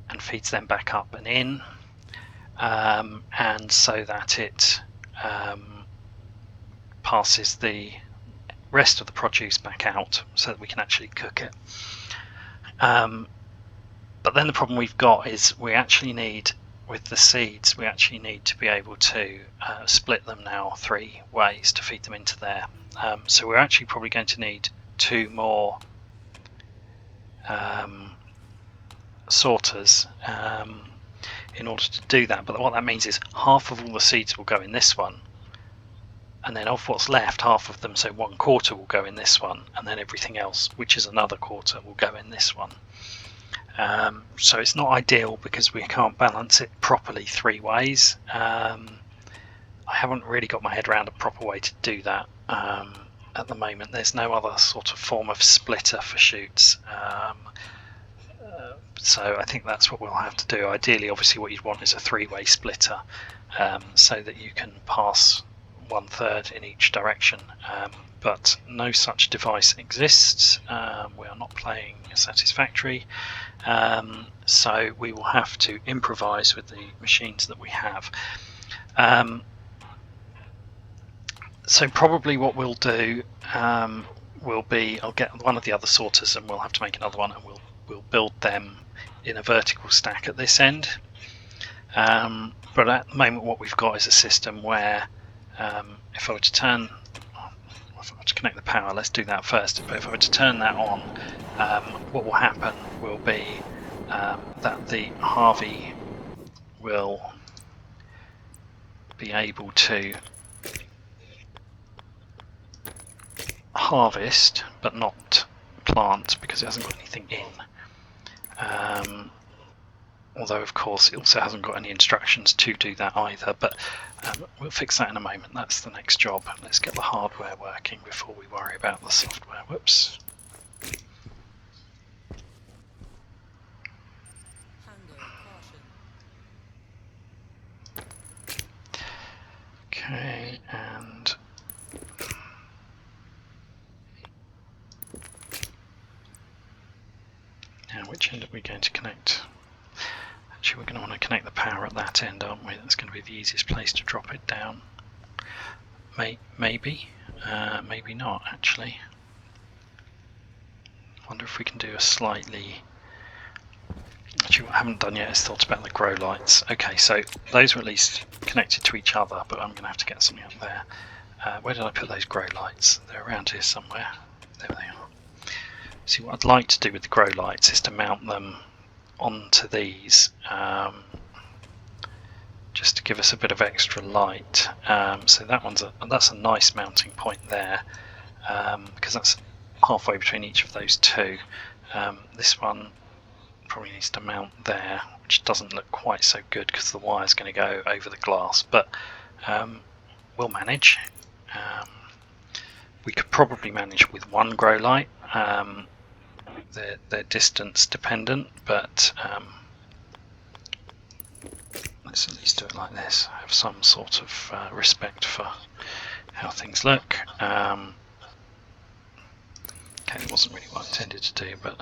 and feeds them back up and in, and so that it passes the rest of the produce back out so that we can actually cook it. But then the problem we've got is we actually need, with the seeds, we actually need to be able to split them now 3 ways to feed them into there. So we're actually probably going to need 2 more sorters in order to do that. But what that means is half of all the seeds will go in this one, and then of what's left, half of them, so 1/4, will go in this one, and then everything else, which is another 1/4, will go in this one. So it's not ideal because we can't balance it properly 3 ways. I haven't really got my head around a proper way to do that at the moment. There's no other sort of form of splitter for chutes. So I think that's what we'll have to do. Ideally, obviously, what you'd want is a 3-way splitter, so that you can pass 1/3 in each direction, but no such device exists. We are not playing Satisfactory, so we will have to improvise with the machines that we have. So probably what we'll do will be, I'll get one of the other sorters and we'll have to make another one, and we'll build them in a vertical stack at this end. But at the moment what we've got is a system where if I were to connect the power, let's do that first, but if I were to turn that on, what will happen will be that the Harvie will be able to harvest but not plant because it hasn't got anything in. Although of course it also hasn't got any instructions to do that either, but we'll fix that in a moment. That's the next job. Let's get the hardware working before we worry about the software. Whoops. Okay, and now which end are we going to connect? Actually, we're going to want to connect the power at that end, aren't we? That's going to be the easiest place to drop it down. Maybe, maybe not actually. Wonder if we can do a slightly... Actually, what I haven't done yet is thought about the grow lights. Okay, so those are at least connected to each other, but I'm going to have to get something up there. Where did I put those grow lights? They're around here somewhere. There they are. See, what I'd like to do with the grow lights is to mount them onto these, just to give us a bit of extra light. So that's a nice mounting point there, because that's halfway between each of those 2. This one probably needs to mount there, which doesn't look quite so good because the wire's going to go over the glass, but we'll manage. We could probably manage with 1 grow light. They're distance dependent, but let's at least do it like this. Have some sort of respect for how things look. Okay, it wasn't really what I intended to do, but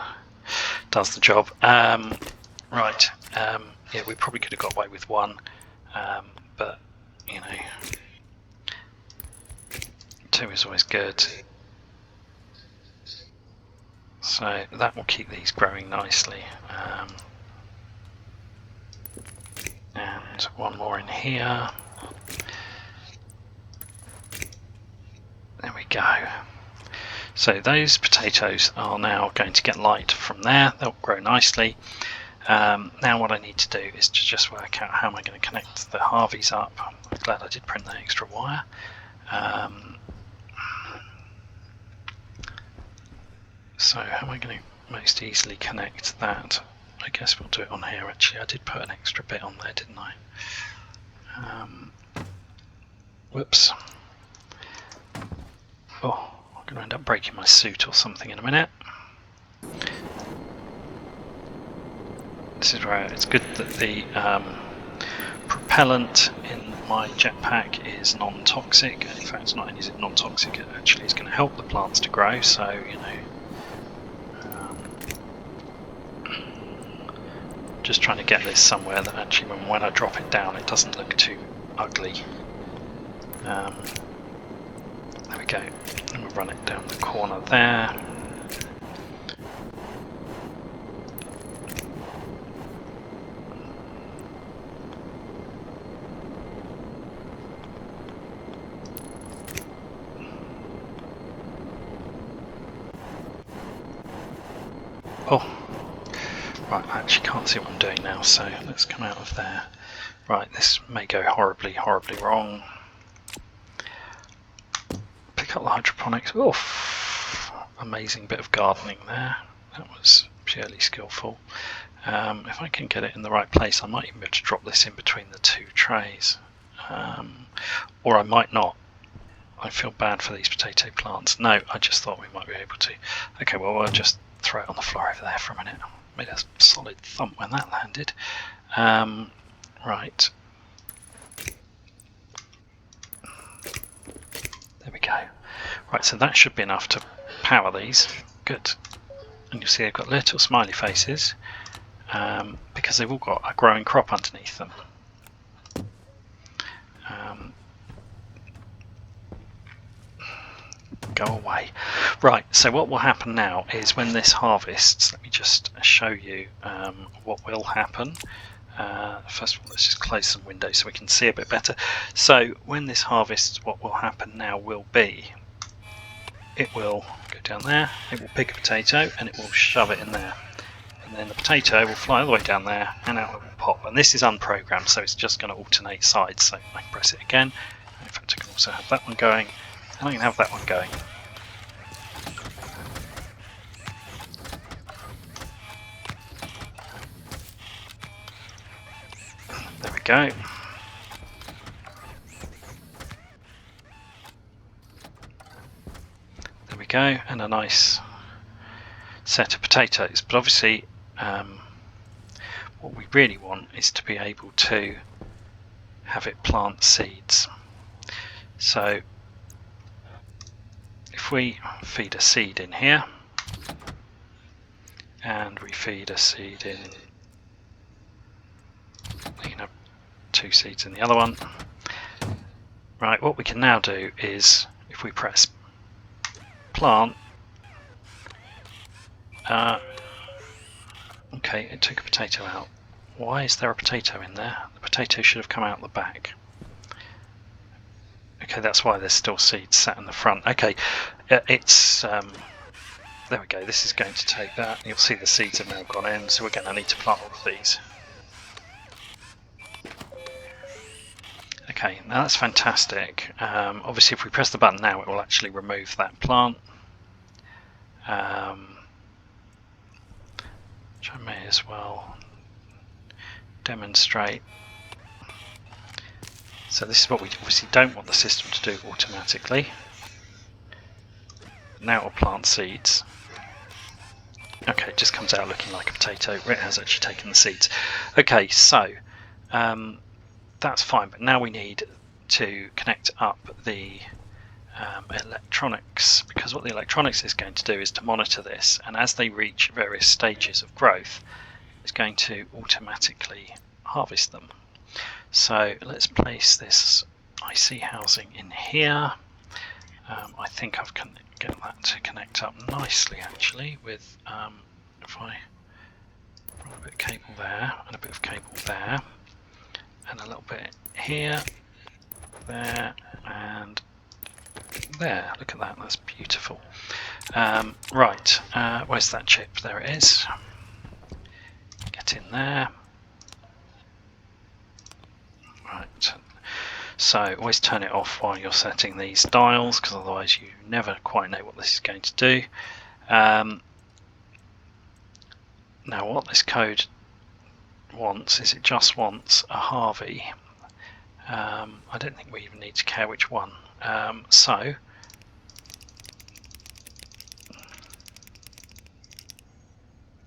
does the job. Right, yeah, we probably could have got away with 1, but you know, 2 is always good. So that will keep these growing nicely. And 1 more in here. There we go. So those potatoes are now going to get light from there. They'll grow nicely. Now what I need to do is to just work out how am I going to connect the Harvies up. I'm glad I did print that extra wire. So how am I going to most easily connect that? I guess we'll do it on here actually. I did put an extra bit on there, didn't I? Whoops. Oh, I'm going to end up breaking my suit or something in a minute. This is where it's good that the propellant in my jetpack is non-toxic. In fact, not only is it non-toxic, it actually is going to help the plants to grow. So just trying to get this somewhere that actually, when I drop it down, it doesn't look too ugly. There we go. And we'll run it down the corner there. Oh, right, I actually can't see what I'm doing now, so let's come out of there. Right, this may go horribly, horribly wrong. Pick up the hydroponics. Oof, amazing bit of gardening there. That was purely skillful. If I can get it in the right place, I might even be able to drop this in between the two trays. Or I might not. I feel bad for these potato plants. No, I just thought we might be able to. Okay, well, we'll just throw it on the floor over there for a minute. Made a solid thump when that landed. Right. There we go. Right, so that should be enough to power these. Good. And you'll see they've got little smiley faces because they've all got a growing crop underneath them. Go away. Right, so what will happen now is when this harvests, let me just show you what will happen. First of all, let's just close some windows so we can see a bit better. So when this harvests, what will happen now will be, it will go down there, it will pick a potato and it will shove it in there. And then the potato will fly all the way down there and out it will pop. And this is unprogrammed, so it's just going to alternate sides. So I can press it again. In fact, I can also have that one going, and I can have that one going. There we go. There we go, and a nice set of potatoes. But obviously, what we really want is to be able to have it plant seeds. So if we feed a seed in here, and we feed a seed in, you can have 2 seeds in the other one. Right, what we can now do is, if we press plant, okay, it took a potato out. Why is there a potato in there? The potato should have come out the back. Okay, that's why there's still seeds sat in the front. Okay, it's there we go. This is going to take that. You'll see the seeds have now gone in, so we're going to need to plant all of these. Okay, now that's fantastic. Obviously, if we press the button now, it will actually remove that plant. Which I may as well demonstrate. So this is what we obviously don't want the system to do automatically. Now it will plant seeds. Okay, it just comes out looking like a potato. It has actually taken the seeds. Okay, so that's fine, but now we need to connect up the electronics, because what the electronics is going to do is to monitor this, and as they reach various stages of growth, it's going to automatically harvest them. So let's place this IC housing in here. I think I've get that to connect up nicely actually with, if I run a bit of cable there and a bit of cable there and a little bit here, there and there. Look at that, that's beautiful. Right, where's that chip? There it is. Get in there. Right, so always turn it off while you're setting these dials, because otherwise you never quite know what this is going to do. Now what this code wants is, it just wants a Harvie. I don't think we even need to care which one. So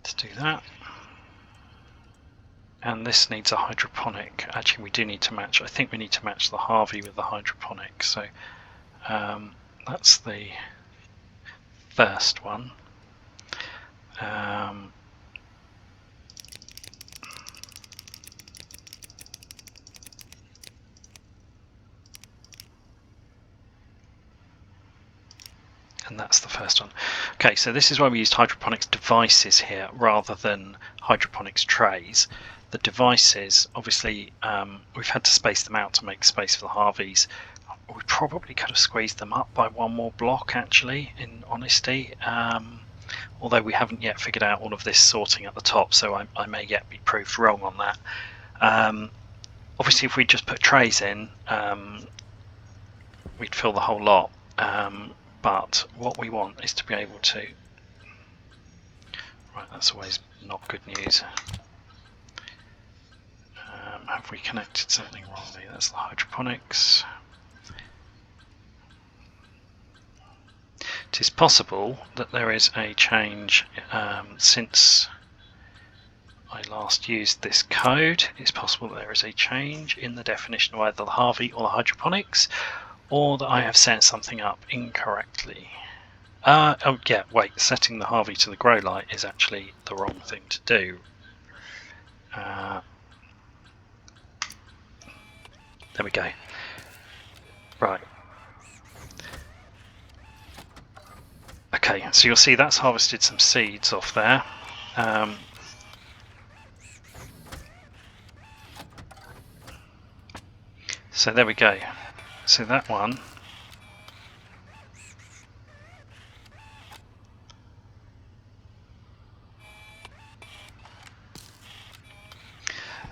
to do that, and this needs a hydroponic. Actually, we do need to match. I think we need to match the Harvey with the hydroponic. So that's the first one. And that's the first one. Okay, so this is why we used hydroponics devices here rather than hydroponics trays. The devices, obviously, we've had to space them out to make space for the Harvies. We probably could have squeezed them up by one more block, actually, in honesty. Although we haven't yet figured out all of this sorting at the top, so I may yet be proved wrong on that. Obviously, if we just put trays in, we'd fill the whole lot. But what we want is to be able to... Right, that's always not good news. Have we connected something wrongly? That's the hydroponics. It is possible that there is a change since I last used this code. It's possible that there is a change in the definition of either the Harvey or the hydroponics, or that I have set something up incorrectly. Oh yeah, wait, setting the Harvey to the grow light is actually the wrong thing to do. There we go. Right. Okay, so you'll see that's harvested some seeds off there. So there we go. So that one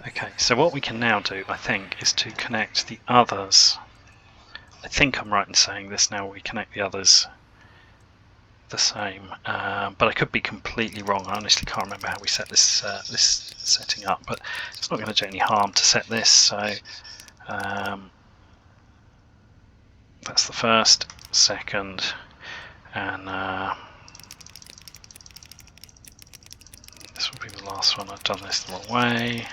okay, so what we can now do, I think, is to connect the others. I think I'm right in saying this now, we connect the others the same, but I could be completely wrong. I honestly can't remember how we set this this setting up, but it's not going to do any harm to set this. So that's the first, second, and this will be the last one. I've done this the wrong way.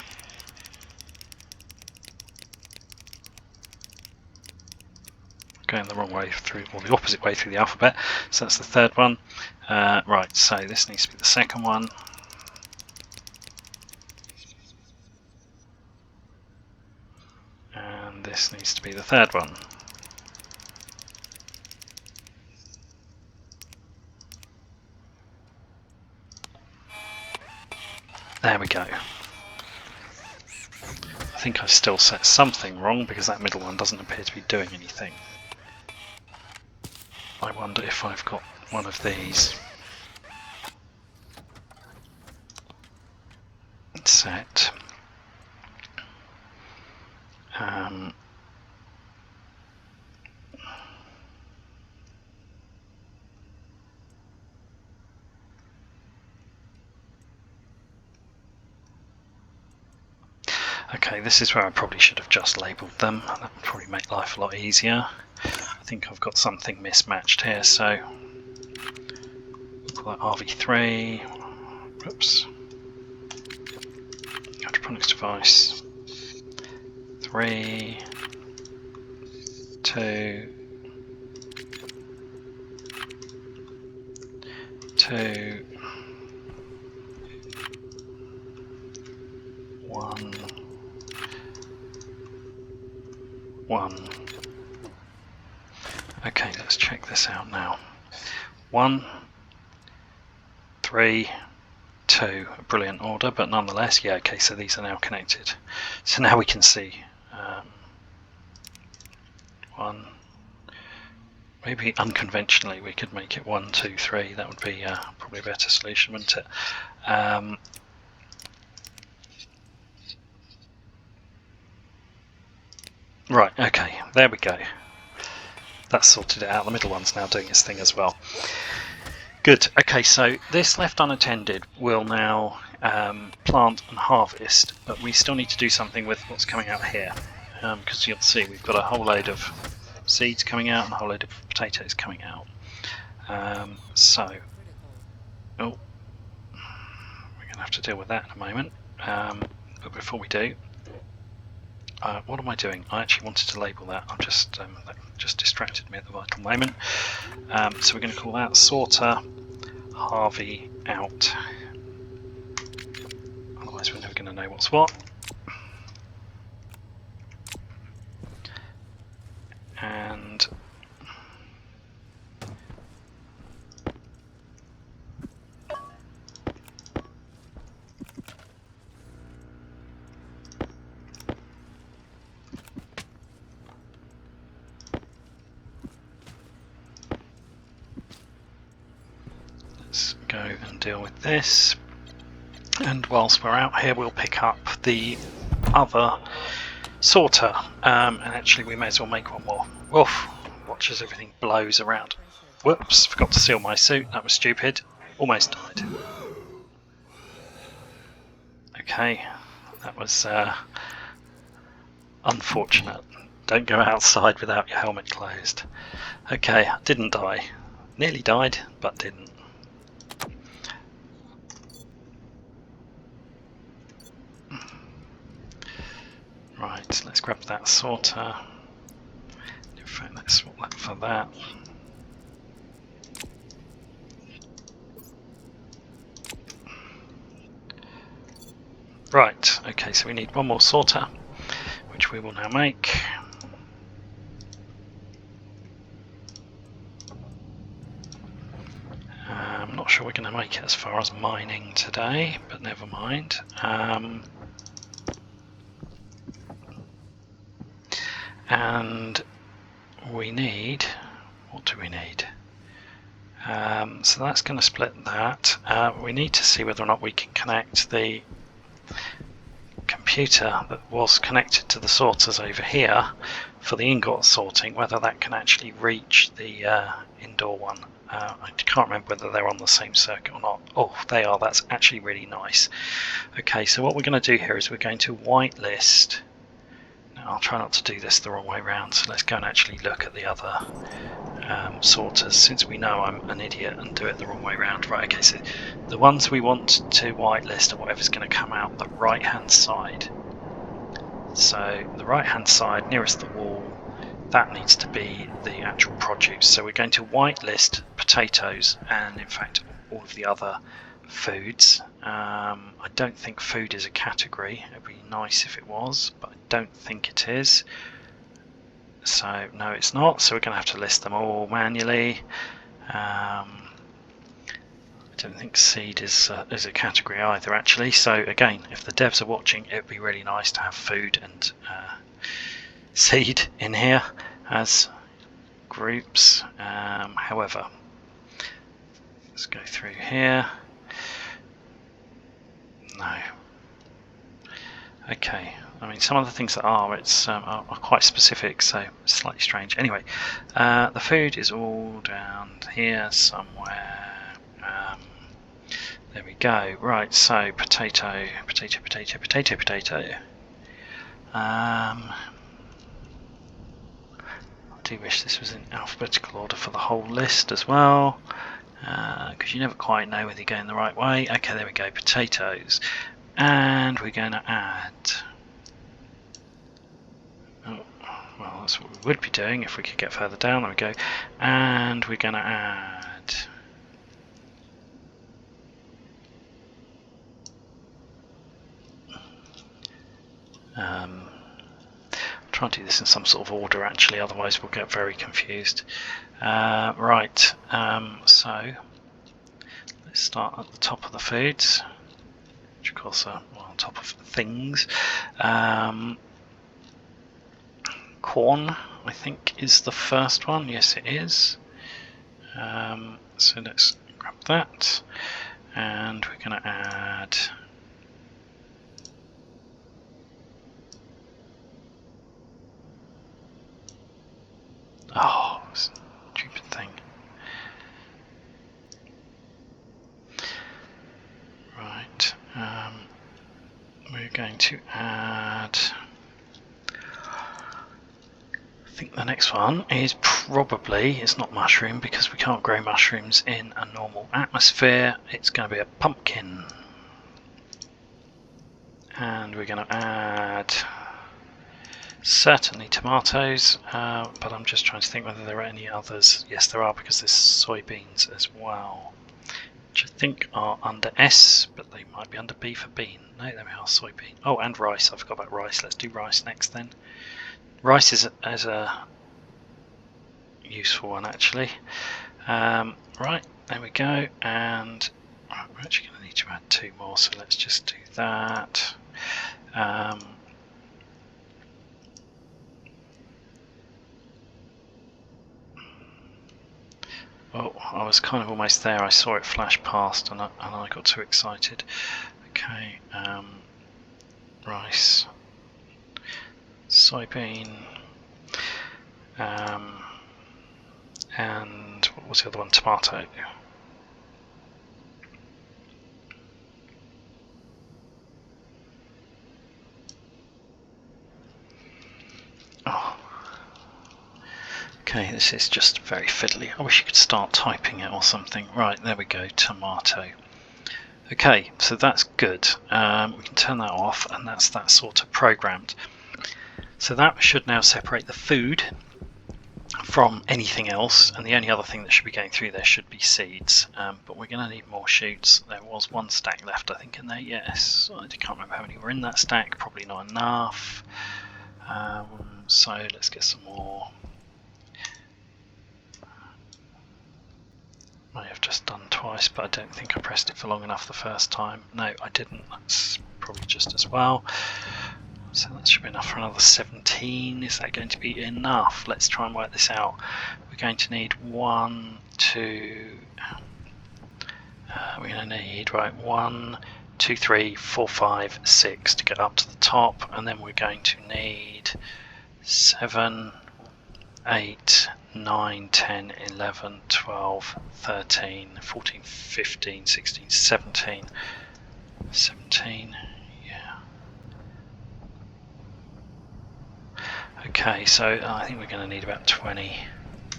Going the wrong way through, or the opposite way through the alphabet. So that's the third one. Right, so this needs to be the second one. And this needs to be the third one. There we go. I think I've still set something wrong because that middle one doesn't appear to be doing anything. I wonder if I've got one of these set. Okay, this is where I probably should have just labelled them. That would probably make life a lot easier. I think I've got something mismatched here, so we'll call that RV3. Whoops. Hydroponics device 3, 2, 2, 1, 1. Okay, let's check this out now. 1, 3, 2. A brilliant order, but nonetheless, yeah, okay, so these are now connected. So now we can see 1. Maybe unconventionally we could make it 1, 2, 3. That would be probably a better solution, wouldn't it? Right, okay, there we go. That's sorted it out. The middle one's now doing its thing as well. Good. Okay, so this left unattended will now plant and harvest, but we still need to do something with what's coming out here, because you'll see we've got a whole load of seeds coming out and a whole load of potatoes coming out. So, oh, we're going to have to deal with that in a moment. But before we do, what am I doing? I actually wanted to label that. I'm just that just distracted me at the vital moment. So we're going to call that sorter Harvey out. Otherwise, we're never going to know what's what. And let's go and deal with this. And whilst we're out here, we'll pick up the other sorter. And actually, we may as well make one more. Woof! Watch as everything blows around. Whoops! Forgot to seal my suit. That was stupid. Almost died. Okay, that was unfortunate. Don't go outside without your helmet closed. Okay, didn't die. Nearly died, but didn't. Right, let's grab that sorter. In fact, let's swap that for that. Right, okay, so we need one more sorter, which we will now make. I'm not sure we're going to make it as far as mining today, but never mind. And we need, what do we need? So that's going to split that. We need to see whether or not we can connect the computer that was connected to the sorters over here for the ingot sorting, whether that can actually reach the indoor one. I can't remember whether they're on the same circuit or not. Oh, they are. That's actually really nice. Okay, so what we're going to do here is we're going to whitelist. Now, I'll try not to do this the wrong way around, so let's go and actually look at the other sorters, since we know I'm an idiot and do it the wrong way around. Right, okay, so the ones we want to whitelist are whatever's going to come out the right hand side. So the right hand side nearest the wall, that needs to be the actual produce. So we're going to whitelist potatoes and in fact all of the other foods. I don't think food is a category. It would be nice if it was, but I don't think it is. So no, it's not. So we're going to have to list them all manually. I don't think seed is a category either, actually. So again, if the devs are watching, it would be really nice to have food and seed in here as groups. However, let's go through here. No. Okay. I mean, some of the things that are quite specific, so it's slightly strange. Anyway, the food is all down here somewhere. There we go. Right, so potato. I do wish this was in alphabetical order for the whole list as well, because you never quite know whether you're going the right way. Okay, there we go, potatoes. And we're going to add... Oh, well, that's what we would be doing if we could get further down. There we go. And we're going to add... try and do this in some sort of order, actually, otherwise we'll get very confused. Right, so let's start at the top of the foods, which of course are on top of things. Corn, I think, is the first one. Yes, it is. So let's grab that, and we're going to add... Oh, stupid thing. Right, we're going to add... I think the next one is probably, it's not mushroom because we can't grow mushrooms in a normal atmosphere. It's going to be a pumpkin. And we're going to add certainly tomatoes, but I'm just trying to think whether there are any others. Yes, there are, because there's soybeans as well, which I think are under S, but they might be under B for bean. No, there we are, soybean. Oh, and rice. I forgot about rice. Let's do rice next then. Rice is a useful one, actually. Right, there we go. And we're actually going to need to add 2 more, so let's just do that. Oh, I was kind of almost there. I saw it flash past and I got too excited. Okay, rice, soybean, and what was the other one? Tomato. Oh. Okay, this is just very fiddly. I wish you could start typing it or something. Right, there we go, tomato. Okay, so that's good. We can turn that off, and that's that sort of programmed. So that should now separate the food from anything else, and the only other thing that should be going through there should be seeds. But we're going to need more shoots. There was 1 stack left, I think, in there. Yes, I can't remember how many were in that stack. Probably not enough. So let's get some more. I have just done twice, but I don't think I pressed it for long enough the first time. No, I didn't. That's probably just as well. So that should be enough for another 17. Is that going to be enough? Let's try and work this out. We're going to need 1, 2. We're going to need, right, 1, 2, 3, 4, 5, 6 to get up to the top, and then we're going to need 7, 8, 9, 10, 11, 12, 13, 14, 15, 16, 17, yeah. Okay, so I think we're going to need about 20.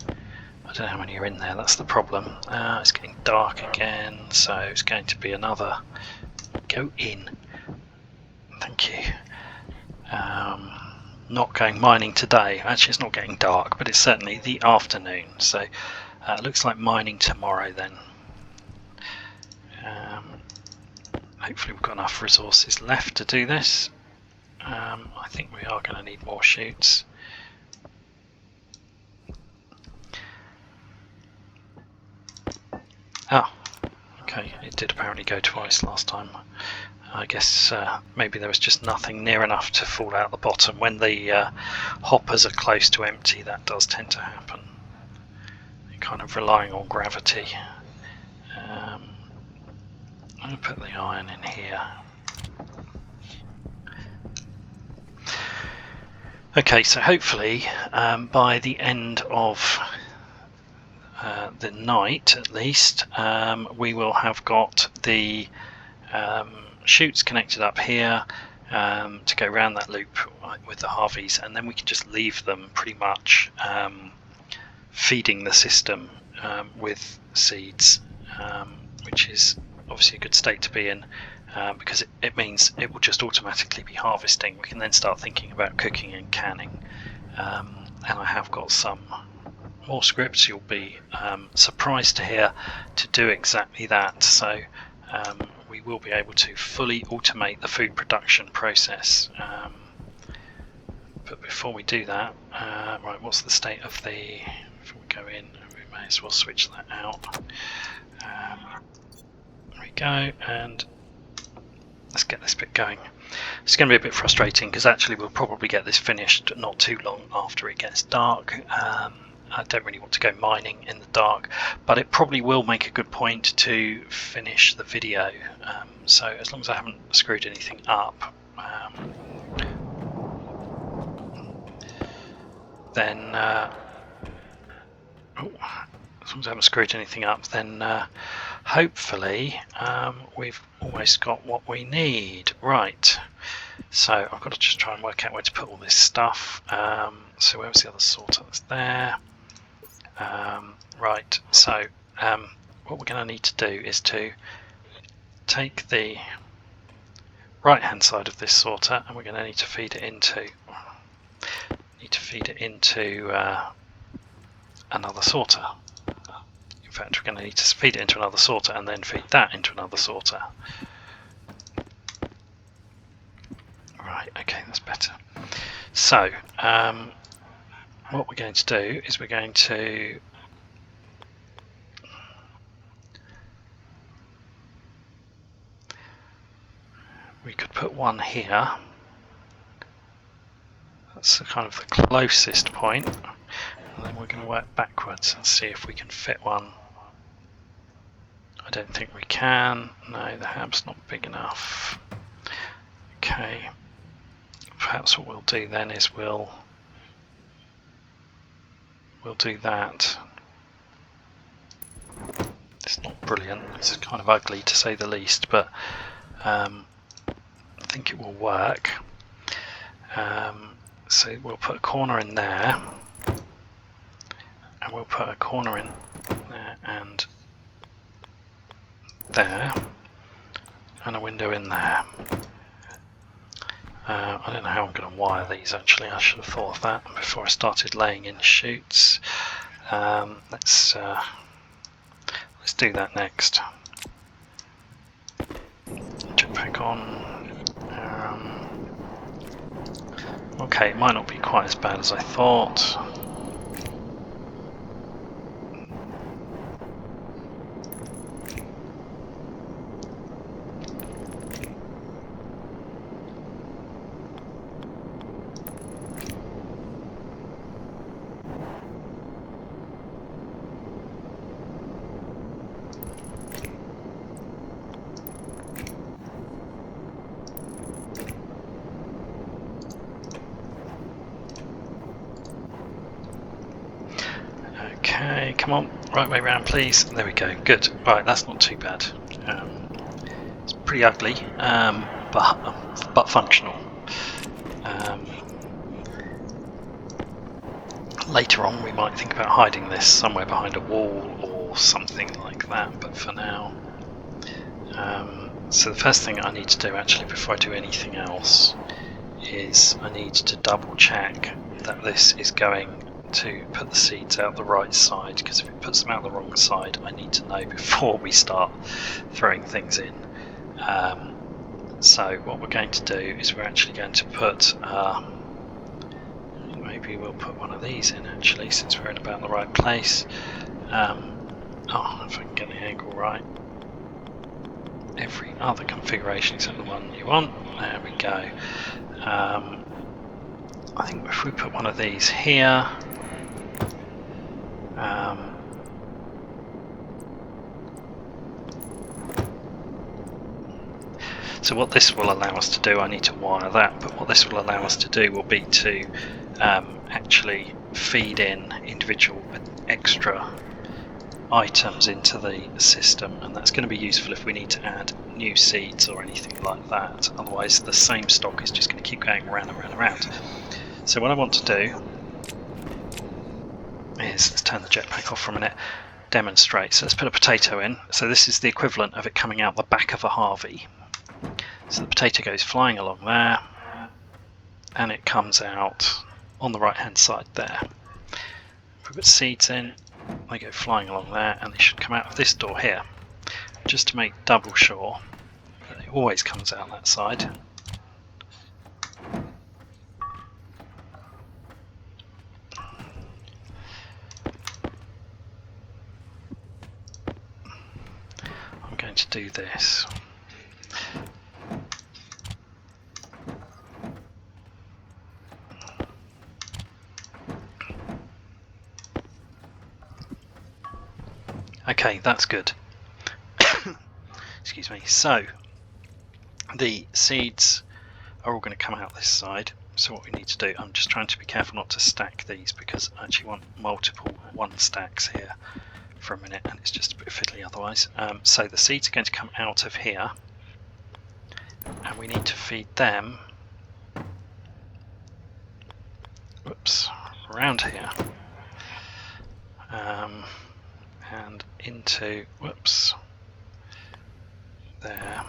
I don't know how many are in there, that's the problem. It's getting dark again, so it's going to be another go in. Thank you. Not going mining today. Actually, it's not getting dark, but it's certainly the afternoon, so it looks like mining tomorrow then. Hopefully we've got enough resources left to do this. I think we are going to need more shoots. Ah, okay, it did apparently go twice last time. I guess maybe there was just nothing near enough to fall out the bottom. When the hoppers are close to empty, that does tend to happen. You're kind of relying on gravity. I'm going to put the iron in here. Okay, so hopefully by the end of the night, at least, we will have got the chutes connected up here to go around that loop with the HARVIEs, and then we can just leave them pretty much feeding the system with seeds, which is obviously a good state to be in, because it means it will just automatically be harvesting. We can then start thinking about cooking and canning, and I have got some more scripts, you'll be surprised to hear, to do exactly that. So we will be able to fully automate the food production process. But before we do that, right, what's the state of the, before we go in, we may as well switch that out. There we go, and let's get this bit going. It's going to be a bit frustrating because actually we'll probably get this finished not too long after it gets dark. I don't really want to go mining in the dark, but it probably will make a good point to finish the video. So as long as I haven't screwed anything up, then hopefully we've almost got what we need. Right, so I've got to just try and work out where to put all this stuff. So where was the other sorter? That's there. Right, so what we're going to need to do is to take the right hand side of this sorter, and we're going to need to feed it into another sorter. In fact, we're going to need to feed it into another sorter and then feed that into another sorter. Right, okay, that's better. So what we're going to do is we could put one here. That's kind of the closest point, and then we're going to work backwards and see if we can fit one. I don't think we can. No, the hab's not big enough. Okay, perhaps what we'll do then is we'll do that. It's not brilliant, it's kind of ugly to say the least, but I think it will work. So we'll put a corner in there, and we'll put a corner in there and there, and a window in there. I don't know how I'm going to wire these actually. I should have thought of that before I started laying in chutes. Let's do that next. Jetpack on. Okay, it might not be quite as bad as I thought. Okay, come on, right way round please. There we go, good. Right, that's not too bad. It's pretty ugly, but functional. Later on we might think about hiding this somewhere behind a wall or something like that, but for now. So the first thing I need to do actually before I do anything else is I need to double check that this is going to put the seeds out the right side, because if it puts them out the wrong side I need to know before we start throwing things in. So what we're going to do is we're actually going to put maybe we'll put one of these in actually, since we're in about the right place. If I can get the angle right. Every other configuration except the one you want. There we go. I think if we put one of these here, so what this will allow us to do, I need to wire that, but what this will allow us to do will be to actually feed in individual extra items into the system, and that's going to be useful if we need to add new seeds or anything like that. Otherwise the same stock is just going to keep going around and around and around. So what I want to do is, let's turn the jetpack off for a minute, demonstrate. So let's put a potato in. So this is the equivalent of it coming out the back of a Harvie. So the potato goes flying along there, and it comes out on the right hand side there. If we put seeds in, they go flying along there, and they should come out of this door here. Just to make double sure that it always comes out that side. I'm going to do this. Okay, that's good. Excuse me. So the seeds are all going to come out this side. So what we need to do, I'm just trying to be careful not to stack these, because I actually want multiple one stacks here for a minute, and it's just a bit fiddly otherwise. So the seeds are going to come out of here, and we need to feed them around here, and into there,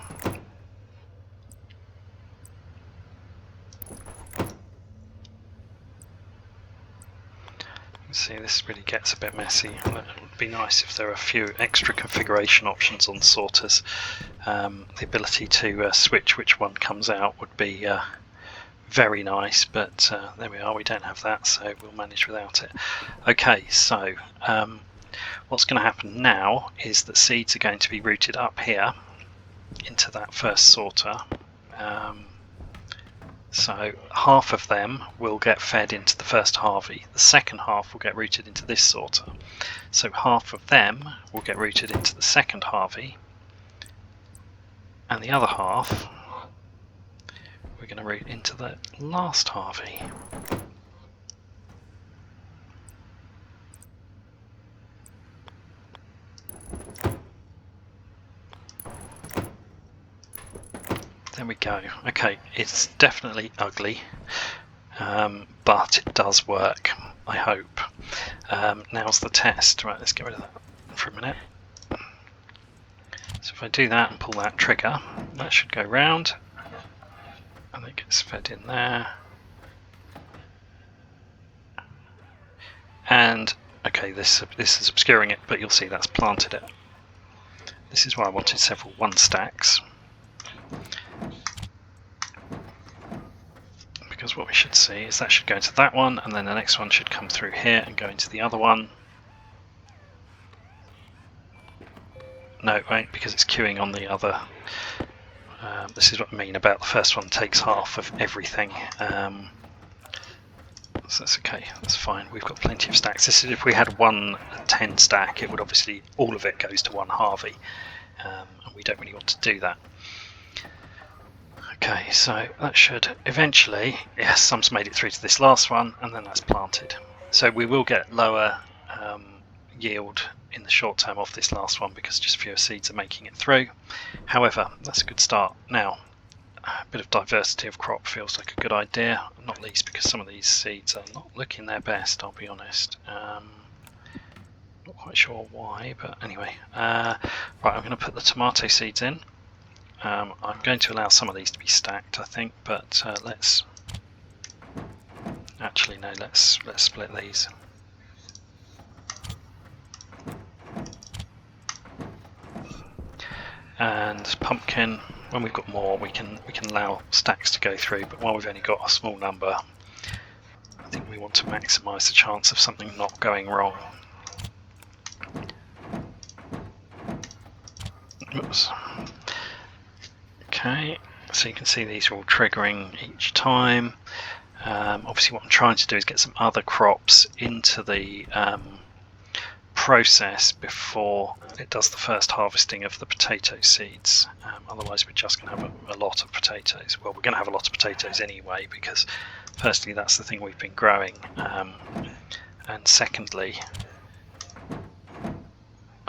See, this really gets a bit messy. It would be nice if there were a few extra configuration options on sorters. The ability to switch which one comes out would be very nice, but there we are, we don't have that, so we'll manage without it. Okay, so what's going to happen now is that seeds are going to be routed up here into that first sorter. So half of them will get fed into the first Harvey, the second half will get routed into this sorter. So half of them will get routed into the second Harvey, and the other half we're going to route into the last Harvey. There we go. Okay, it's definitely ugly, but it does work, I hope. Now's the test. Right, let's get rid of that for a minute. So if I do that and pull that trigger, that should go round, and it gets fed in there. And okay, this is obscuring it, but you'll see that's planted it. This is why I wanted several one stacks. Because what we should see is that should go into that one, and then the next one should come through here and go into the other one. No, it won't, because it's queuing on the other. This is what I mean about the first one takes half of everything. So that's okay, that's fine. We've got plenty of stacks. This is, if we had 110 stack, it would obviously, all of it goes to one Harvey, and we don't really want to do that. Okay, so that should eventually, yes, some's made it through to this last one, and then that's planted. So we will get lower yield in the short term off this last one because just fewer seeds are making it through. However, that's a good start. Now, a bit of diversity of crop feels like a good idea, not least because some of these seeds are not looking their best, I'll be honest. Not quite sure why, but anyway. Right, I'm going to put the tomato seeds in. I'm going to allow some of these to be stacked, I think, but let's actually no. Let's split these. And pumpkin. When we've got more, we can allow stacks to go through. But while we've only got a small number, I think we want to maximise the chance of something not going wrong. Oops. Okay, so you can see these are all triggering each time. Obviously what I'm trying to do is get some other crops into the process before it does the first harvesting of the potato seeds. Otherwise we're just going to have a lot of potatoes. Well, we're going to have a lot of potatoes anyway, because firstly that's the thing we've been growing, and secondly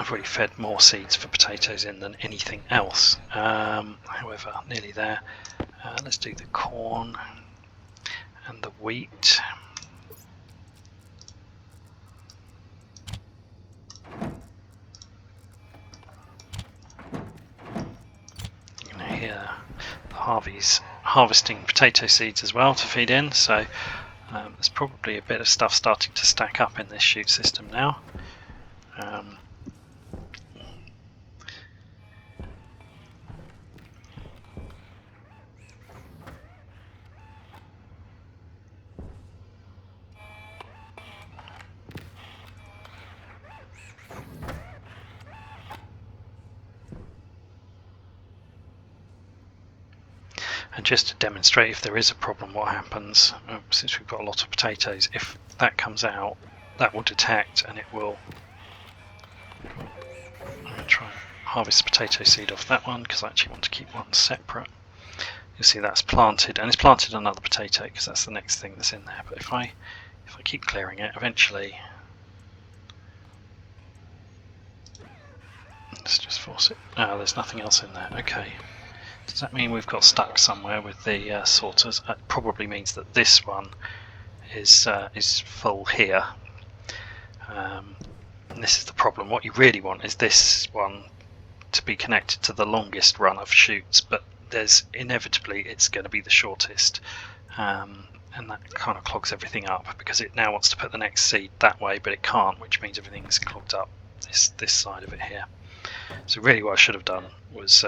I've already fed more seeds for potatoes in than anything else. However, nearly there. Let's do the corn and the wheat. You can hear the HARVIEs harvesting potato seeds as well to feed in, so there's probably a bit of stuff starting to stack up in this chute system now. And just to demonstrate if there is a problem what happens, since we've got a lot of potatoes, if that comes out, that will detect and it will try and harvest the potato seed off that one, because I actually want to keep one separate. You'll see that's planted, and it's planted another potato because that's the next thing that's in there. But if I keep clearing it, eventually, let's just force it. Oh, there's nothing else in there. Okay. Does that mean we've got stuck somewhere with the sorters? It probably means that this one is full here. And this is the problem. What you really want is this one to be connected to the longest run of chutes, but there's inevitably it's going to be the shortest. And and that kind of clogs everything up because it now wants to put the next seed that way, but it can't, which means everything's clogged up this side of it here. So really what I should have done was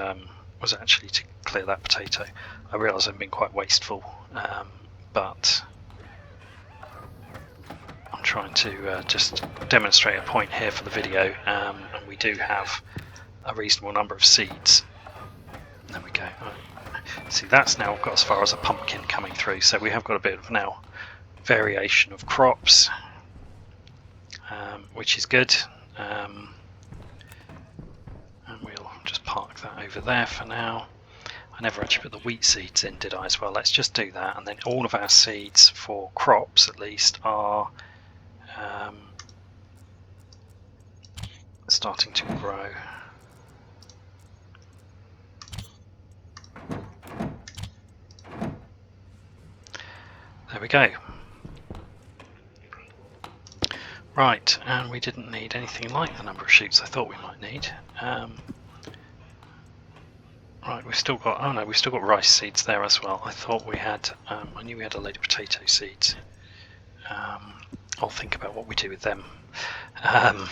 actually to clear that potato. I realise I've been quite wasteful, but I'm trying to just demonstrate a point here for the video, and we do have a reasonable number of seeds. There we go. See, that's now got as far as a pumpkin coming through, so we have got a bit of now variation of crops, which is good. And we'll just park that over there for now. I never actually put the wheat seeds in, did I, as well? Let's just do that, and then all of our seeds for crops at least are starting to grow. There we go. Right, and we didn't need anything like the number of shoots I thought we might need. Right, we've still got, oh no, we've still got rice seeds there as well. I thought we had, I knew we had a load of potato seeds. I'll think about what we do with them. I'm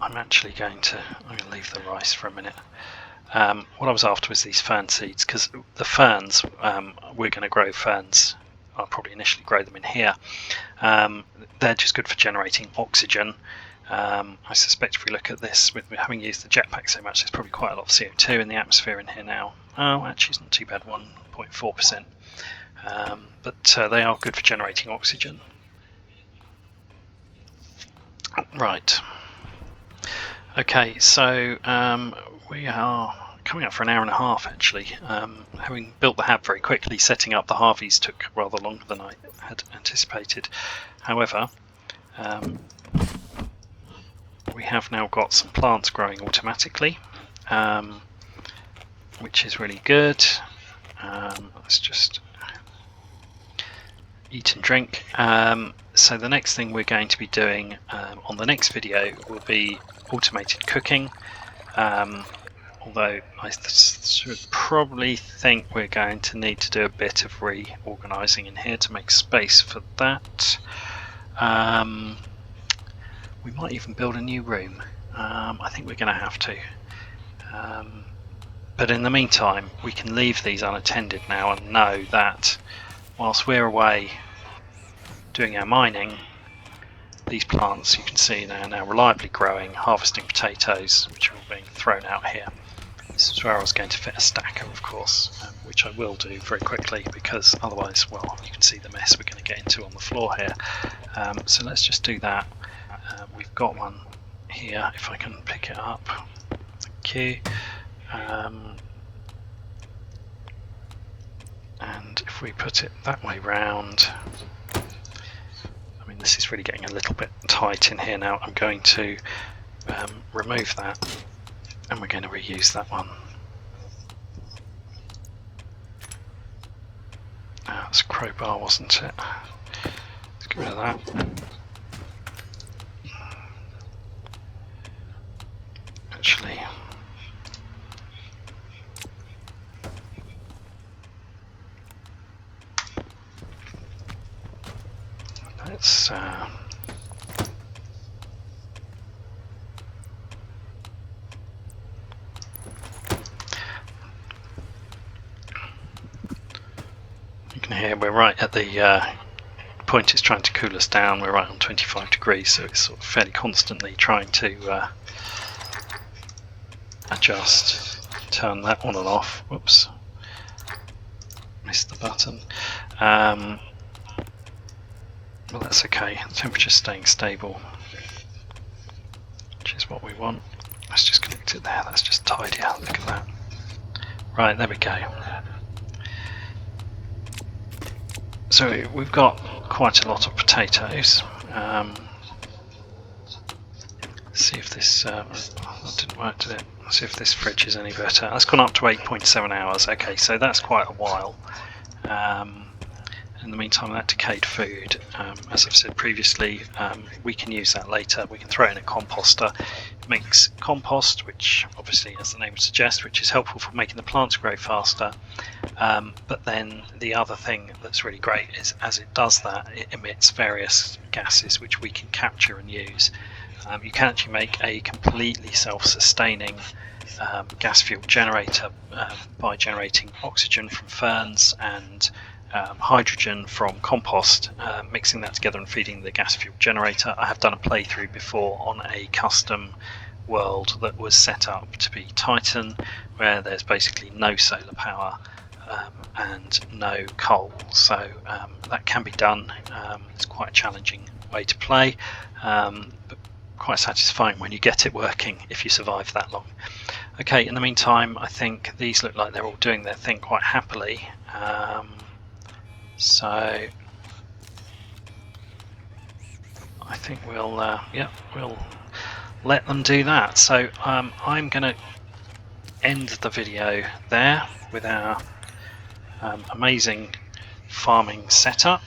actually going to leave the rice for a minute. What I was after was these fern seeds, because the ferns, we're going to grow ferns. I'll probably initially grow them in here. They're just good for generating oxygen. I suspect if we look at this, with having used the jetpack so much, there's probably quite a lot of CO2 in the atmosphere in here now. Oh, actually it's not too bad, 1.4%. But they are good for generating oxygen. Right. Okay, so we are coming up for an hour and a half actually. Having built the hab very quickly, setting up the HARVIEs took rather longer than I had anticipated. However, we have now got some plants growing automatically, which is really good. Let's just eat and drink. So the next thing we're going to be doing on the next video will be automated cooking. Although I should probably think we're going to need to do a bit of reorganising in here to make space for that. We might even build a new room. I think we're going to have to. But in the meantime, we can leave these unattended now and know that whilst we're away doing our mining, these plants you can see they are now reliably growing, harvesting potatoes, which are all being thrown out here. This is where I was going to fit a stacker, of course, which I will do very quickly because otherwise, well, you can see the mess we're going to get into on the floor here. So let's just do that. We've got one here, if I can pick it up. Thank you. And if we put it that way round, I mean this is really getting a little bit tight in here now. I'm going to remove that and we're going to reuse that one. That's a crowbar, wasn't it? Let's get rid of that. Actually, let's you can hear we're right at the point it's trying to cool us down. We're right on 25 degrees, so it's sort of fairly constantly trying to adjust, turn that on and off. Whoops, missed the button. Well, that's okay. The temperature's staying stable, which is what we want. Let's just connect it there. That's just tidier. Look at that. Right, there we go. So we've got quite a lot of potatoes. Let's see if this that didn't work, did it? Let's see if this fridge is any better. That's gone up to 8.7 hours. Okay, so that's quite a while. In the meantime, that decayed food, as I've said previously, we can use that later. We can throw it in a composter. It makes compost, which obviously, as the name would suggest, which is helpful for making the plants grow faster. But then the other thing that's really great is, as it does that, it emits various gases which we can capture and use. You can actually make a completely self-sustaining gas fuel generator by generating oxygen from ferns and hydrogen from compost, mixing that together and feeding the gas fuel generator. I have done a playthrough before on a custom world that was set up to be Titan, where there's basically no solar power and no coal, so that can be done. It's quite a challenging way to play, but quite satisfying when you get it working if you survive that long. Okay, in the meantime, I think these look like they're all doing their thing quite happily. So I think we'll let them do that. So I'm going to end the video there with our amazing farming setup.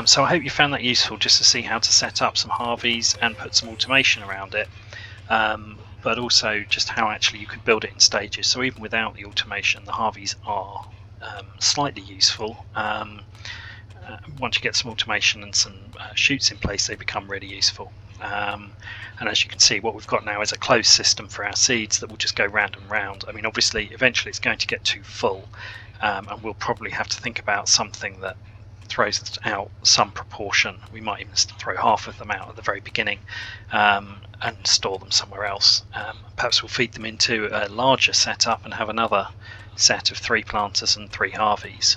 So I hope you found that useful, just to see how to set up some HARVIEs and put some automation around it, but also just how actually you could build it in stages. So even without the automation, the HARVIEs are slightly useful. Once you get some automation and some chutes in place, they become really useful. And as you can see, what we've got now is a closed system for our seeds that will just go round and round. I mean, obviously, eventually it's going to get too full, and we'll probably have to think about something that throws out some proportion. We might even throw half of them out at the very beginning and store them somewhere else. Perhaps we'll feed them into a larger setup and have another set of 3 planters and 3 HARVIEs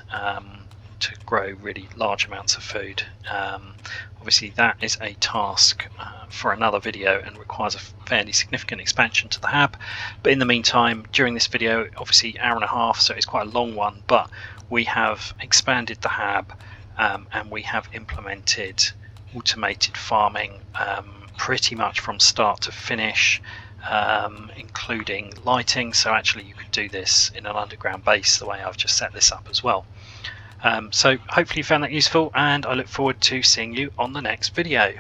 to grow really large amounts of food. Obviously that is a task for another video and requires a fairly significant expansion to the hab, but in the meantime, during this video, obviously 1.5 hours, so it's quite a long one, but we have expanded the hab and we have implemented automated farming pretty much from start to finish, including lighting. So actually you could do this in an underground base the way I've just set this up as well. So hopefully you found that useful, and I look forward to seeing you on the next video.